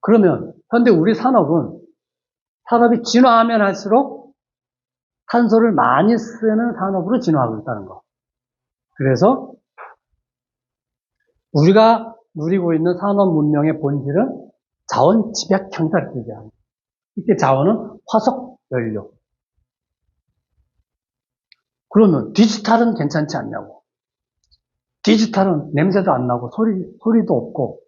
그러면 현대 우리 산업이 진화하면 할수록 탄소를 많이 쓰는 산업으로 진화하고 있다는 거. 그래서 우리가 누리고 있는 산업 문명의 본질은 자원 집약형이다 이렇게 얘기합니다. 이때 자원은 화석 연료. 그러면 디지털은 괜찮지 않냐고. 디지털은 냄새도 안 나고 소리도 없고.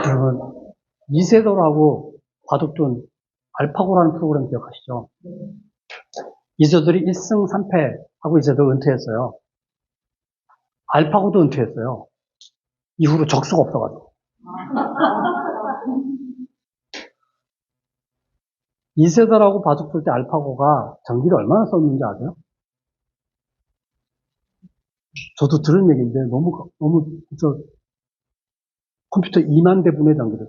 여러분 이세돌하고 바둑둔 알파고라는 프로그램 기억하시죠? 이세돌이 1승 3패하고 이세돌 은퇴했어요. 알파고도 은퇴했어요. 이후로 적수가 없어가지고. 이세돌하고 바둑 둘 때 알파고가 전기를 얼마나 썼는지 아세요? 저도 들은 얘기인데 너무 컴퓨터 2만 대분의 전기를.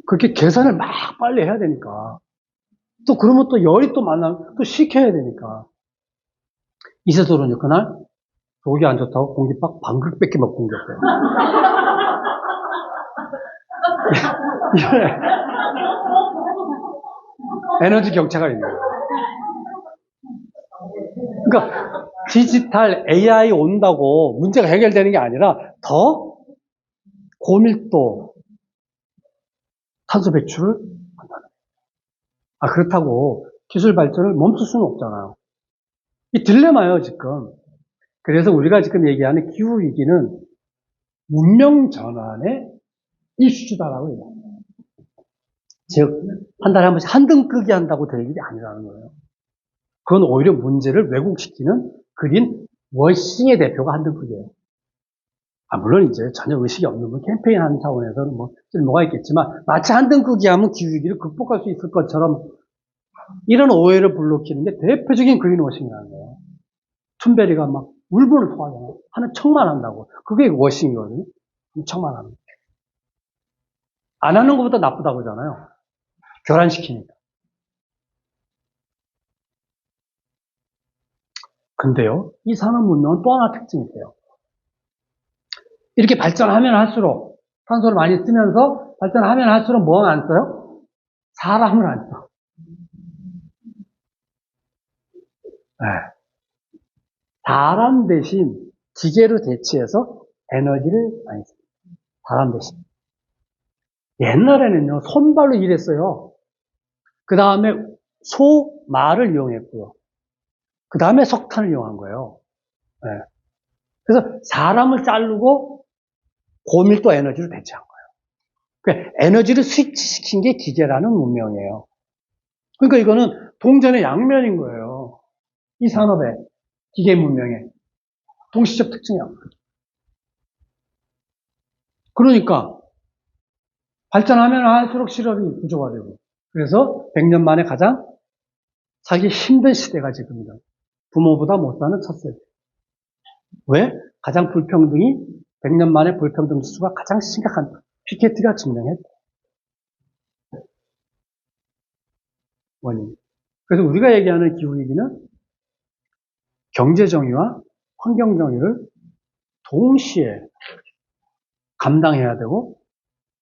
그렇게 계산을 막 빨리 해야 되니까. 또 그러면 또 열이 또 식혀야 되니까. 이세돌은 그날 속이 안 좋다고 공깃밥 반극밖에 못 공겼대요. 에너지 격차가 있는 거예요. 그러니까 디지털 AI 온다고 문제가 해결되는 게 아니라 더 고밀도 탄소 배출을 한다는 거예요. 그렇다고 기술 발전을 멈출 수는 없잖아요. 이 딜레마예요, 지금. 그래서 우리가 지금 얘기하는 기후위기는 문명 전환의 이슈다라고 얘기합니다. 즉, 한 달에 한 번씩 한등 끄기 한다고 될 일이 아니라는 거예요. 그건 오히려 문제를 왜곡시키는 그린 워싱의 대표가 한등 끄기예요. 물론 이제 전혀 의식이 없는 분 캠페인 하는 차원에서는 뭐가 있겠지만 마치 한등 끄기 하면 기후위기를 극복할 수 있을 것처럼 이런 오해를 불러키는 게 대표적인 그린 워싱이라는 거예요. 툰베리가 막 울분을 토하잖아요. 하는 척만 한다고. 그게 워싱이거든요. 척만 하는 거. 안 하는 것보다 나쁘다고 하잖아요. 교란시키니까. 근데요, 이 산업 문명은 또 하나 특징이 있어요. 이렇게 발전하면 할수록, 탄소를 많이 쓰면서 발전하면 할수록 뭐 안 써요? 사람을 안 써. 네. 사람 대신 기계로 대체해서 에너지를 많이 씁니다. 사람 대신. 옛날에는요, 손발로 일했어요. 그 다음에 소, 말을 이용했고요. 그 다음에 석탄을 이용한 거예요. 네. 그래서 사람을 자르고 고밀도 에너지를 대체한 거예요. 그러니까 에너지를 스위치시킨 게 기계라는 문명이에요. 그러니까 이거는 동전의 양면인 거예요. 이 산업의 기계 문명의 동시적 특징이야. 그러니까 발전하면 할수록 실업이 부족화 되고, 그래서 100년 만에 가장 살기 힘든 시대가 지금이다. 부모보다 못 사는 첫 세대. 왜? 가장 불평등이 100년 만에 불평등 지수가 가장 심각한 피케티가 증명했다. 원인. 그래서 우리가 얘기하는 기후위기는 경제정의와 환경정의를 동시에 감당해야 되고,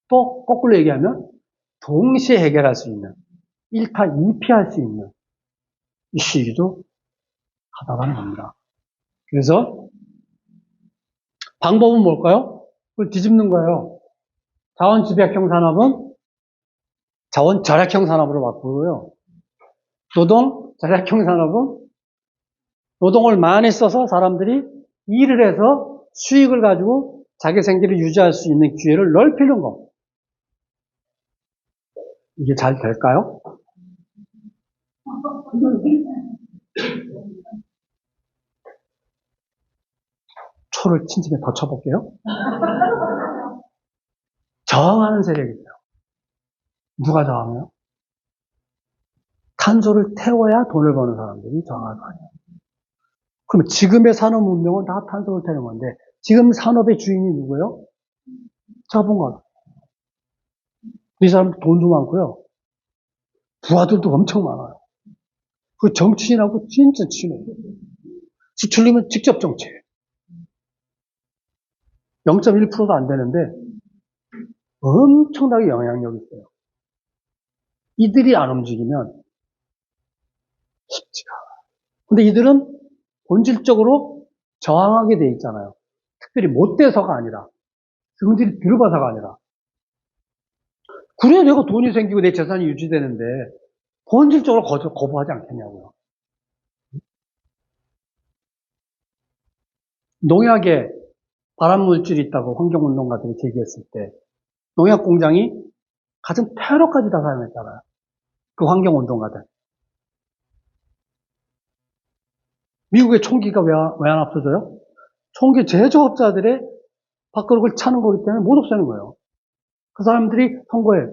또 거꾸로 얘기하면 동시에 해결할 수 있는, 1타 2피할 수 있는 이슈이기도 하다라는 겁니다. 그래서 방법은 뭘까요? 그걸 뒤집는 거예요. 자원 집약형 산업은 자원 절약형 산업으로 바꾸고요. 노동 절약형 산업은 노동을 많이 써서 사람들이 일을 해서 수익을 가지고 자기 생계를 유지할 수 있는 기회를 넓히는 거. 이게 잘 될까요? 초를 친집에 더 쳐볼게요. 저항하는 세력이 있어요. 누가 저항해요? 탄소를 태워야 돈을 버는 사람들이 저항할 거 아니에요. 그럼 지금의 산업 문명은 다 탄소를 태우는 건데, 지금 산업의 주인이 누구예요? 자본가. 이 사람 돈도 많고요. 부하들도 엄청 많아요. 그 정치인하고 진짜 친해요. 수출리면 직접 정치해요. 0.1%도 안 되는데 엄청나게 영향력이 있어요. 이들이 안 움직이면 쉽지가 않아요. 근데 이들은 본질적으로 저항하게 돼 있잖아요. 특별히 못 돼서가 아니라, 성질이 들어봐서가 아니라. 그래야 내가 돈이 생기고 내 재산이 유지되는데 본질적으로 거부하지 않겠냐고요. 농약에 발암물질이 있다고 환경운동가들이 제기했을 때 농약 공장이 가장 테러까지 다 사용했잖아요. 그 환경운동가들. 미국의 총기가 왜 안 없어져요? 총기 제조업자들의 밥그릇을 차는 거기 때문에 못 없애는 거예요. 그 사람들이 선거에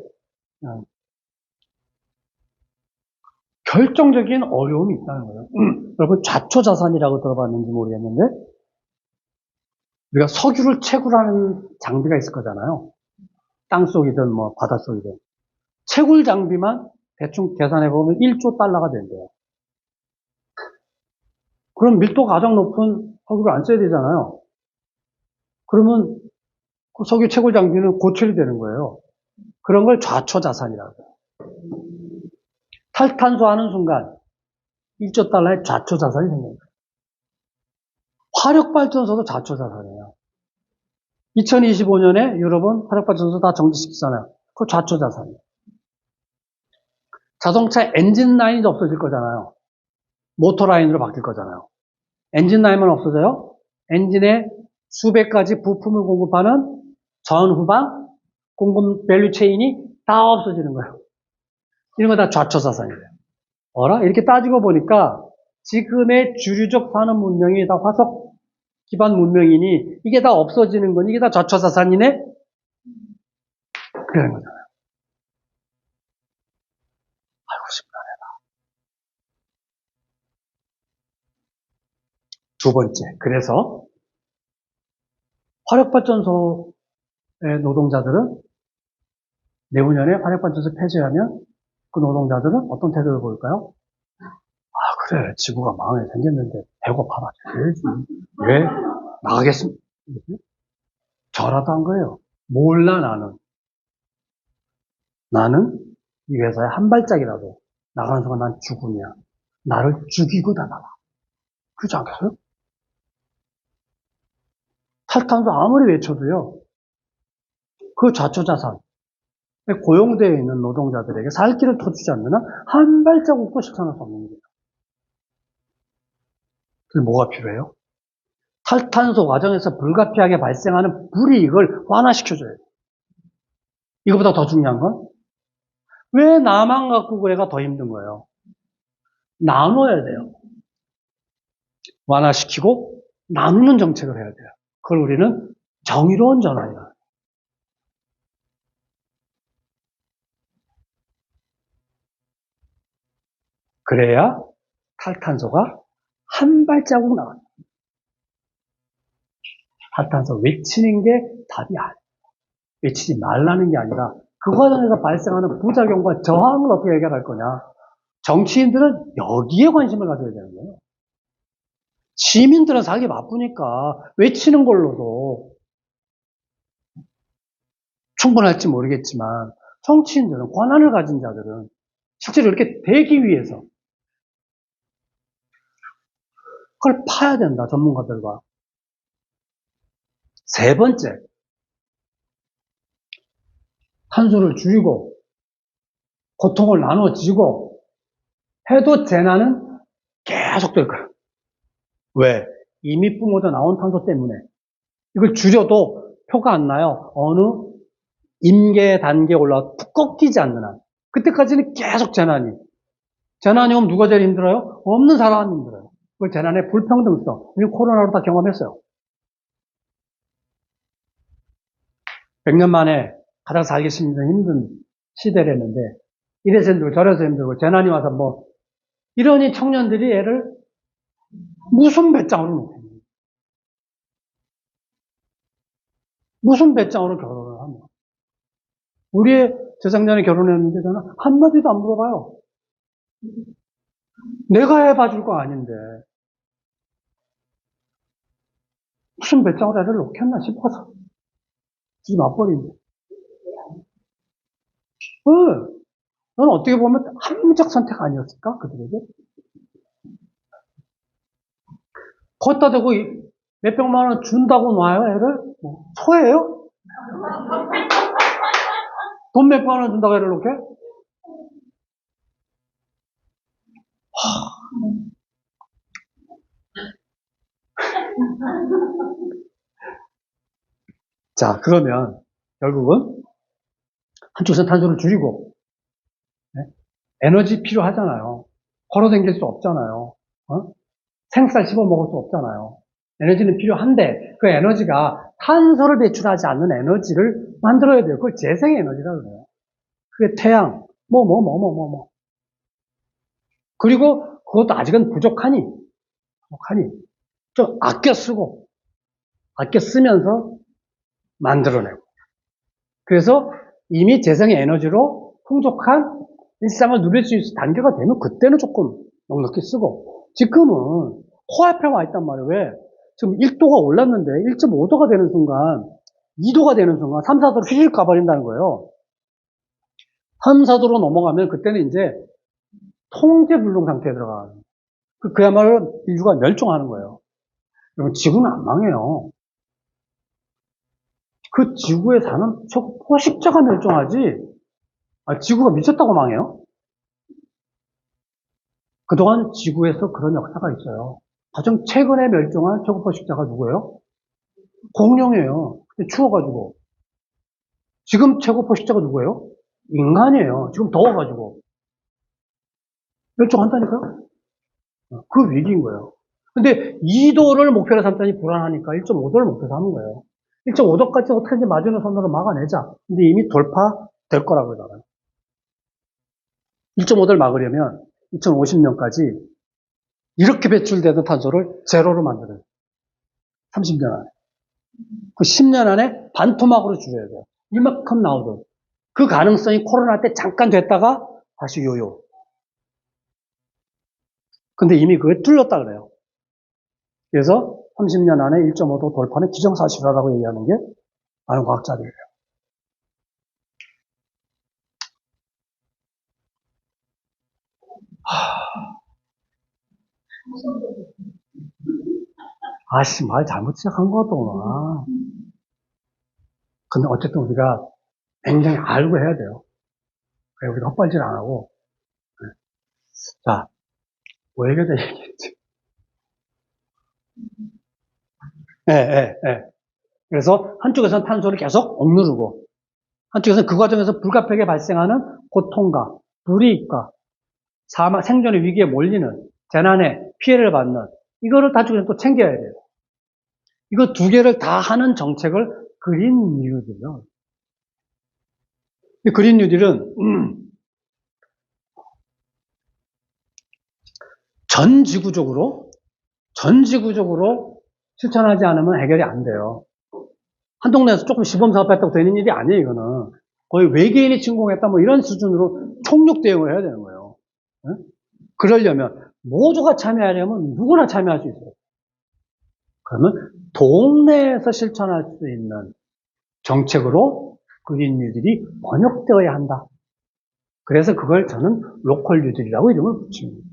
결정적인 어려움이 있다는 거예요. 여러분 좌초자산이라고 들어봤는지 모르겠는데 우리가 석유를 채굴하는 장비가 있을 거잖아요. 땅속이든 뭐 바닷속이든 채굴 장비만 대충 계산해 보면 1조 달러가 된대요. 그럼 밀도가 가장 높은 석유를 안 써야 되잖아요. 그러면 그 석유 채굴 장비는 고철이 되는 거예요. 그런 걸 좌초자산이라고 해요. 탈탄소하는 순간 1조 달러의 좌초자산이 생긴 거예요. 화력발전소도 좌초자산이에요. 2025년에 유럽은 화력발전소 다 정지시키잖아요. 그거 좌초자산이에요. 자동차 엔진 라인이 없어질 거잖아요. 모터 라인으로 바뀔 거잖아요. 엔진 라인만 없어져요? 엔진에 수백 가지 부품을 공급하는 전후방 공급 밸류 체인이 다 없어지는 거예요. 이런 거 다 좌초자산이에요. 어라? 이렇게 따지고 보니까 지금의 주류적 산업 문명이 다 화석 기반 문명이니 이게 다 없어지는 거니 이게 다 좌초자산이네? 그러는 거잖아요. 알고 싶다. 두 번째. 그래서 화력발전소의 노동자들은 내후년에 화력발전소 폐쇄하면 그 노동자들은 어떤 태도를 보일까요? 아, 그래. 지구가 망하게 생겼는데 배고파라. 왜? 나가겠습니다. 저라도 한 거예요. 몰라, 나는. 나는 이 회사에 한 발짝이라도 나가는 순간 난 죽음이야. 나를 죽이고 다 나가. 그렇지 않겠어요? 탈탄소 아무리 외쳐도요. 그 좌초자산. 고용되어 있는 노동자들에게 살 길을 터주지 않는 한 한 발자국도 실천할 수 없는 거예요. 그게 뭐가 필요해요? 탈탄소 과정에서 불가피하게 발생하는 불이익을 완화시켜줘야 돼요. 이거보다 더 중요한 건 왜 나만 가꾸고 애가 더 힘든 거예요? 나눠야 돼요. 완화시키고 나누는 정책을 해야 돼요. 그걸 우리는 정의로운 전환이라. 그래야 탈탄소가 한 발자국 나가요. 탈탄소 외치는 게 답이 아니에요. 외치지 말라는 게 아니라 그 과정에서 발생하는 부작용과 저항을 어떻게 해결할 거냐. 정치인들은 여기에 관심을 가져야 되는 거예요. 시민들은 살기 바쁘니까 외치는 걸로도 충분할지 모르겠지만 정치인들은 권한을 가진 자들은 실제로 이렇게 되기 위해서 그걸 파야 된다. 전문가들과. 세 번째, 탄소를 줄이고 고통을 나눠지고 해도 재난은 계속될 거예요. 왜? 이미 뿜어져 나온 탄소 때문에. 이걸 줄여도 표가 안 나요. 어느 임계 단계에 올라와 푹 꺾이지 않는 한. 그때까지는 계속 재난이. 재난이 오면 누가 제일 힘들어요? 없는 사람이 힘들어요. 그 재난의 불평등성. 우리 코로나로 다 경험했어요. 100년 만에 가장 살기 힘든 시대를 했는데, 이래서 힘들고 저래서 힘들고 재난이 와서 뭐 이러니 청년들이 애를 무슨 배짱으로 놓겠냐. 무슨 배짱으로 결혼을 하냐. 우리의 재작년에 결혼했는데 저는 한마디도 안 물어봐요. 내가 해봐줄 거 아닌데 무슨 배짱으로 애를 놓겠나 싶어서 지금 맞벌이인데. 넌 어떻게 보면 합리적 선택 아니었을까? 그들에게? 걷다 대고 몇백만 원 준다고 놔요, 애를? 뭐, 소예요? 돈 몇백만 원 준다고 애를 놓게? 자, 그러면 결국은 한쪽에서 탄소를 줄이고 네? 에너지 필요하잖아요. 걸어다닐 수 없잖아요. 생쌀 씹어 먹을 수 없잖아요. 에너지는 필요한데 그 에너지가 탄소를 배출하지 않는 에너지를 만들어야 돼요. 그걸 재생 에너지라고 그래요. 그게 태양, 뭐. 그리고 그것도 아직은 부족하니 좀 아껴 쓰고 아껴 쓰면서 만들어내고. 그래서 이미 재생 에너지로 풍족한 일상을 누릴 수 있는 단계가 되면 그때는 조금 넉넉히 쓰고, 지금은 코앞에 와 있단 말이에요. 왜? 지금 1도가 올랐는데 1.5도가 되는 순간 2도가 되는 순간 3, 4도로 휘식 가버린다는 거예요. 3, 4도로 넘어가면 그때는 이제 통제불능 상태에 들어가는 거예요. 그야말로 인류가 멸종하는 거예요. 여러분, 지구는 안 망해요. 그 지구에 사는 저 포식자가 멸종하지, 지구가 미쳤다고 망해요? 그동안 지구에서 그런 역사가 있어요. 가장 최근에 멸종한 초고포식자가 누구예요? 공룡이에요. 추워가지고. 지금 최고포식자가 누구예요? 인간이에요. 지금 더워가지고. 멸종한다니까요? 그 위기인 거예요. 근데 2도를 목표로 삼자니 불안하니까 1.5도를 목표로 삼는 거예요. 1.5도까지 어떻게든지 마지노 선으로 막아내자. 근데 이미 돌파될 거라고 그러잖아요. 1.5도를 막으려면 2050년까지 이렇게 배출되는 탄소를 제로로 만드는 30년 안에. 그 10년 안에 반토막으로 줄여야 돼요. 이만큼 나오던. 그 가능성이 코로나 때 잠깐 됐다가 다시 요요. 근데 이미 그게 뚫렸다 그래요. 그래서 30년 안에 1.5도 돌파는 기정사실화라고 얘기하는 게 많은 과학자들이에요. 말 잘못 시작한 거구나. 근데 어쨌든 우리가 굉장히 알고 해야 돼요. 그래, 우리가 헛발질 안 하고. 자, 뭐 얘기하다 얘기했지? 예. 그래서 한쪽에서는 탄소를 계속 억누르고, 한쪽에서는 그 과정에서 불가피하게 발생하는 고통과 불이익과 사망, 생존의 위기에 몰리는 재난에 피해를 받는 이거를 다중에서 또 챙겨야 돼요. 이거 두 개를 다 하는 정책을 그린 뉴딜이요. 이 그린 뉴딜은 전 지구적으로 실천하지 않으면 해결이 안 돼요. 한 동네에서 조금 시범 사업했다고 되는 일이 아니에요, 이거는. 거의 외계인이 침공했다, 뭐 이런 수준으로 총력 대응을 해야 되는 거예요. 네? 그러려면, 모두가 참여하려면 누구나 참여할 수 있어요. 그러면 동네에서 실천할 수 있는 정책으로 그린 뉴딜이 번역되어야 한다. 그래서 그걸 저는 로컬 뉴딜이라고 이름을 붙입니다.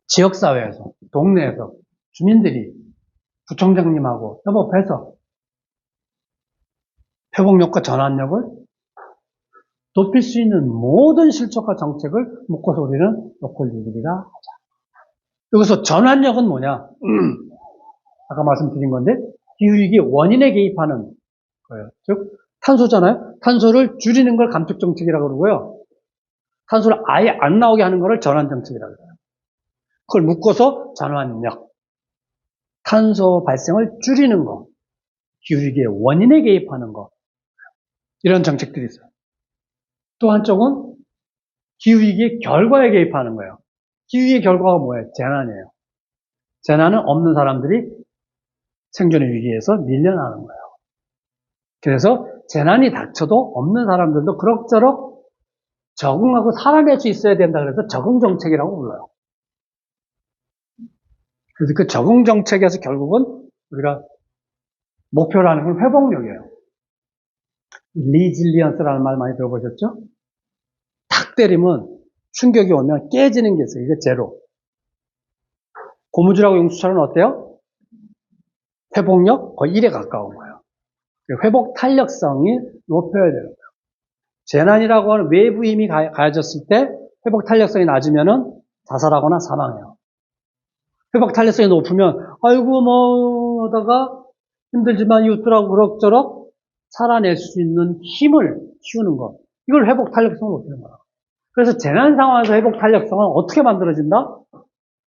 지역사회에서, 동네에서 주민들이 구청장님하고 협업해서 회복력과 전환력을 높일 수 있는 모든 실천과 정책을 묶어서 우리는 로컬 뉴딜이라 하자. 여기서 전환력은 뭐냐? 아까 말씀드린 건데 기후위기 원인에 개입하는 거예요. 즉 탄소잖아요. 탄소를 줄이는 걸 감축 정책이라고 그러고요. 탄소를 아예 안 나오게 하는 거를 전환 정책이라고 해요. 그걸 묶어서 전환력. 탄소 발생을 줄이는 거. 기후위기의 원인에 개입하는 거. 이런 정책들이 있어요. 또 한쪽은 기후위기의 결과에 개입하는 거예요. 기후위기의 결과가 뭐예요? 재난이에요. 재난은 없는 사람들이 생존의 위기에서 밀려나는 거예요. 그래서 재난이 닥쳐도 없는 사람들도 그럭저럭 적응하고 살아낼 수 있어야 된다 그래서 적응정책이라고 불러요. 그래서 그 적응정책에서 결국은 우리가 목표로 하는 건 회복력이에요. 리질리언스라는 말 많이 들어보셨죠? 탁 때리면 충격이 오면 깨지는 게 있어요. 이게 제로. 고무줄하고 용수철은 어때요? 회복력 거의 1에 가까운 거예요. 회복 탄력성이 높여야 되는 거예요. 재난이라고 하는 외부 힘이 가해졌을 때 회복 탄력성이 낮으면은 자살하거나 사망해요. 회복 탄력성이 높으면 아이고 뭐 하다가 힘들지만 이웃들하고 그럭저럭 살아낼 수 있는 힘을 키우는 것. 이걸 회복 탄력성을 높이는 거야. 그래서 재난 상황에서 회복 탄력성은 어떻게 만들어진다?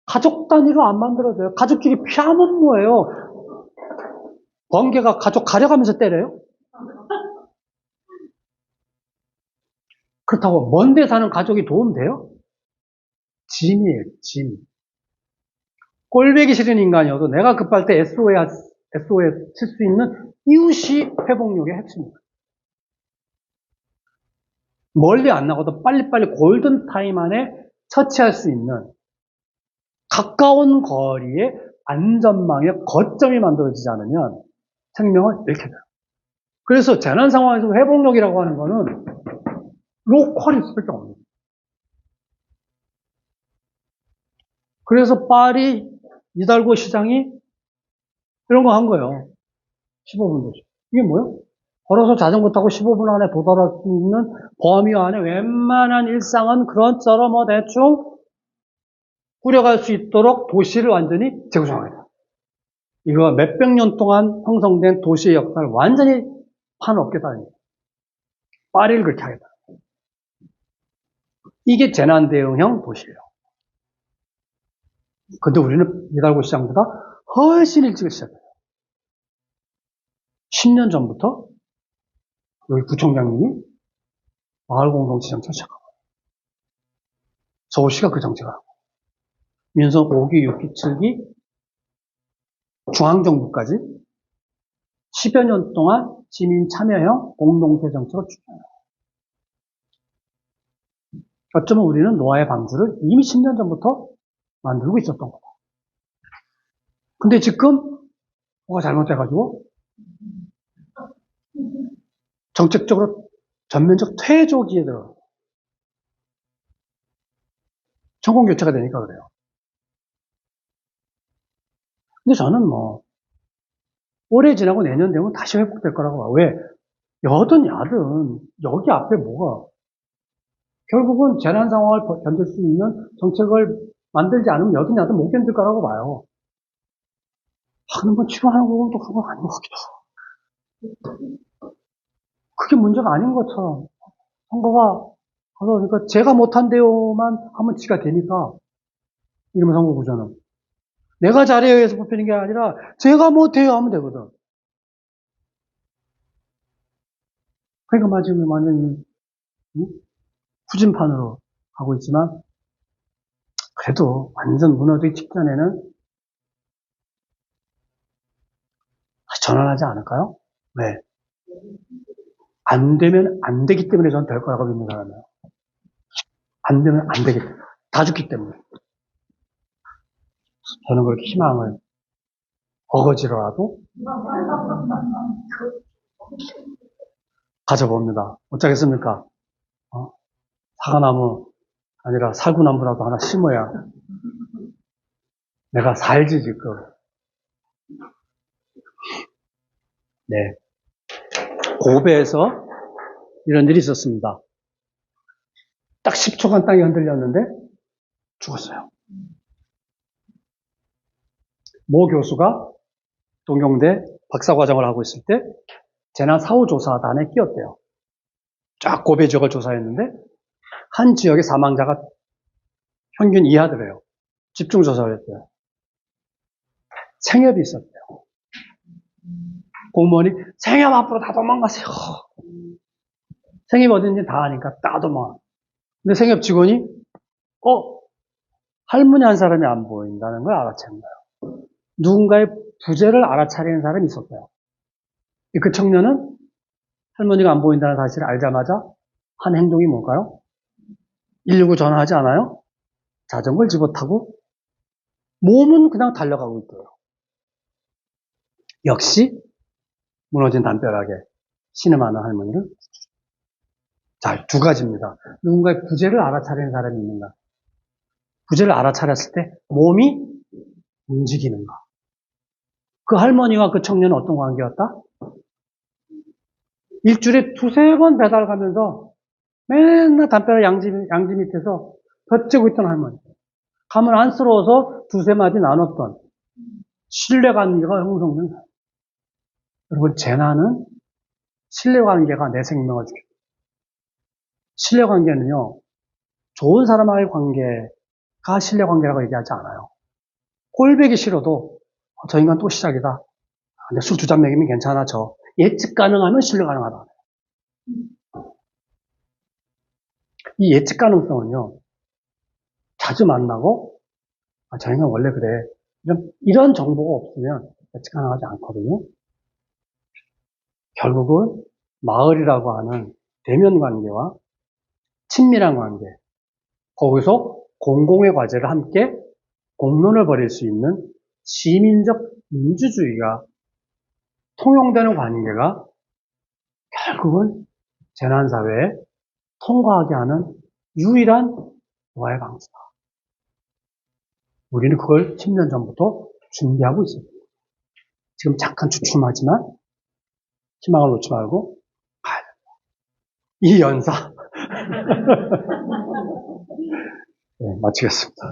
가족 단위로 안 만들어져요. 가족끼리 피하면 뭐예요? 번개가 가족 가려가면서 때려요? 그렇다고 먼데 사는 가족이 도움돼요? 짐이에요, 짐. 꼴배기 싫은 인간이어도 내가 급할 때 SO에 칠 수 있는 이웃이 회복력의 핵심입니다. 멀리 안 나가도 빨리빨리 골든타임 안에 처치할 수 있는 가까운 거리에 안전망의 거점이 만들어지지 않으면 생명을 잃게 돼요. 그래서 재난 상황에서 회복력이라고 하는 거는 로컬일 수밖에 없는 거예요. 그래서 파리 이달고 시장이 이런 거 한 거예요. 15분 도시. 이게 뭐예요? 걸어서 자전거 타고 15분 안에 도달할 수 있는 범위 안에 웬만한 일상은 그런저런 뭐 대충 꾸려갈 수 있도록 도시를 완전히 재구성하겠다. 이거 몇백 년 동안 형성된 도시의 역사를 완전히 판없겠다. 파리를 그렇게 하겠다. 이게 재난 대응형 도시예요. 근데 우리는 이달고 시장보다 훨씬 일찍 시작해요. 10년 전부터 여기 구청장님이 마을공동체 정책을 시작하고 서울시가 그 정책을 하고 민선 5기, 6기, 7기 중앙정부까지 10여 년 동안 시민 참여형 공동체 정책을 추진해요. 어쩌면 우리는 노화의 방주를 이미 10년 전부터 만들고 있었던 거다. 근데 지금 뭐가 잘못돼가지고 정책적으로 전면적 퇴조기에 들어가요. 정권 교체가 되니까 그래요. 근데 저는 뭐 올해 지나고 내년 되면 다시 회복될 거라고 봐요. 왜? 여든 야든 여기 앞에 뭐가 결국은 재난 상황을 견딜 수 있는 정책을 만들지 않으면 여든 야든 못 견딜 거라고 봐요. 하는 건 치료하는 거고 또 그거 아닌 것 같기도 하고. 그게 문제가 아닌 것처럼 선거가 그러니까 제가 못한대요만 하면 지가 되니까 이러면 선거 구조는 내가 잘해야 해서 뽑히는 게 아니라 제가 못해요 하면 되거든. 그러니까 지금 완전히 후진판으로 가고 있지만 그래도 완전 무너지기 직전에는 전환하지 않을까요? 왜? 안 되면 안 되기 때문에 저는 될 거라고 믿는 사람이에요. 안 되면 안 되기 때문에. 다 죽기 때문에. 저는 그렇게 희망을 어거지로라도 가져봅니다. 어쩌겠습니까? 사과나무 아니라 살구나무라도 하나 심어야 내가 살지 지금. 네. 고베에서 이런 일이 있었습니다. 딱 10초간 땅이 흔들렸는데 죽었어요. 모 교수가 동경대 박사과정을 하고 있을 때 재난사후조사단에 끼었대요. 쫙 고베 지역을 조사했는데 한 지역의 사망자가 평균 이하더래요. 집중조사를 했대요. 생협이 있었대요. 공무원이 생협 앞으로 다 도망가세요. 생협 어딘지 다 아니까 다 도망가. 근데 생협 직원이 할머니 한 사람이 안 보인다는 걸 알아챈 거예요. 누군가의 부재를 알아차리는 사람이 있었어요. 그 청년은 할머니가 안 보인다는 사실을 알자마자 한 행동이 뭘까요? 119 전화하지 않아요? 자전거를 집어타고 몸은 그냥 달려가고 있고요. 역시 무너진 담벼락에 신음하는 할머니를. 자, 두 가지입니다. 누군가의 부재를 알아차리는 사람이 있는가? 부재를 알아차렸을 때 몸이 움직이는가? 그 할머니와 그 청년은 어떤 관계였다? 일주일에 두세 번 배달 가면서 맨날 담벼락 양지 밑에서 벼째고 있던 할머니. 가면 안쓰러워서 두세 마디 나눴던 신뢰관계가 형성된 사람. 여러분, 재난은 신뢰관계가 내 생명을 지킵니다. 신뢰관계는요, 좋은 사람과의 관계가 신뢰관계라고 얘기하지 않아요. 꼴보기 싫어도 저 인간 또 시작이다. 근데 술 두 잔 먹이면 괜찮아. 예측 가능하면 신뢰 가능하다. 이 예측 가능성은요, 자주 만나고 저 인간 원래 그래. 이런 정보가 없으면 예측 가능하지 않거든요. 결국은 마을이라고 하는 대면 관계와 친밀한 관계, 거기서 공공의 과제를 함께 공론을 벌일 수 있는 시민적 민주주의가 통용되는 관계가 결국은 재난사회에 통과하게 하는 유일한 부활의 방수다. 우리는 그걸 10년 전부터 준비하고 있습니다. 지금 잠깐 주춤하지만 희망을 놓지 말고 가야 됩니다. 이 연사. 네, 마치겠습니다.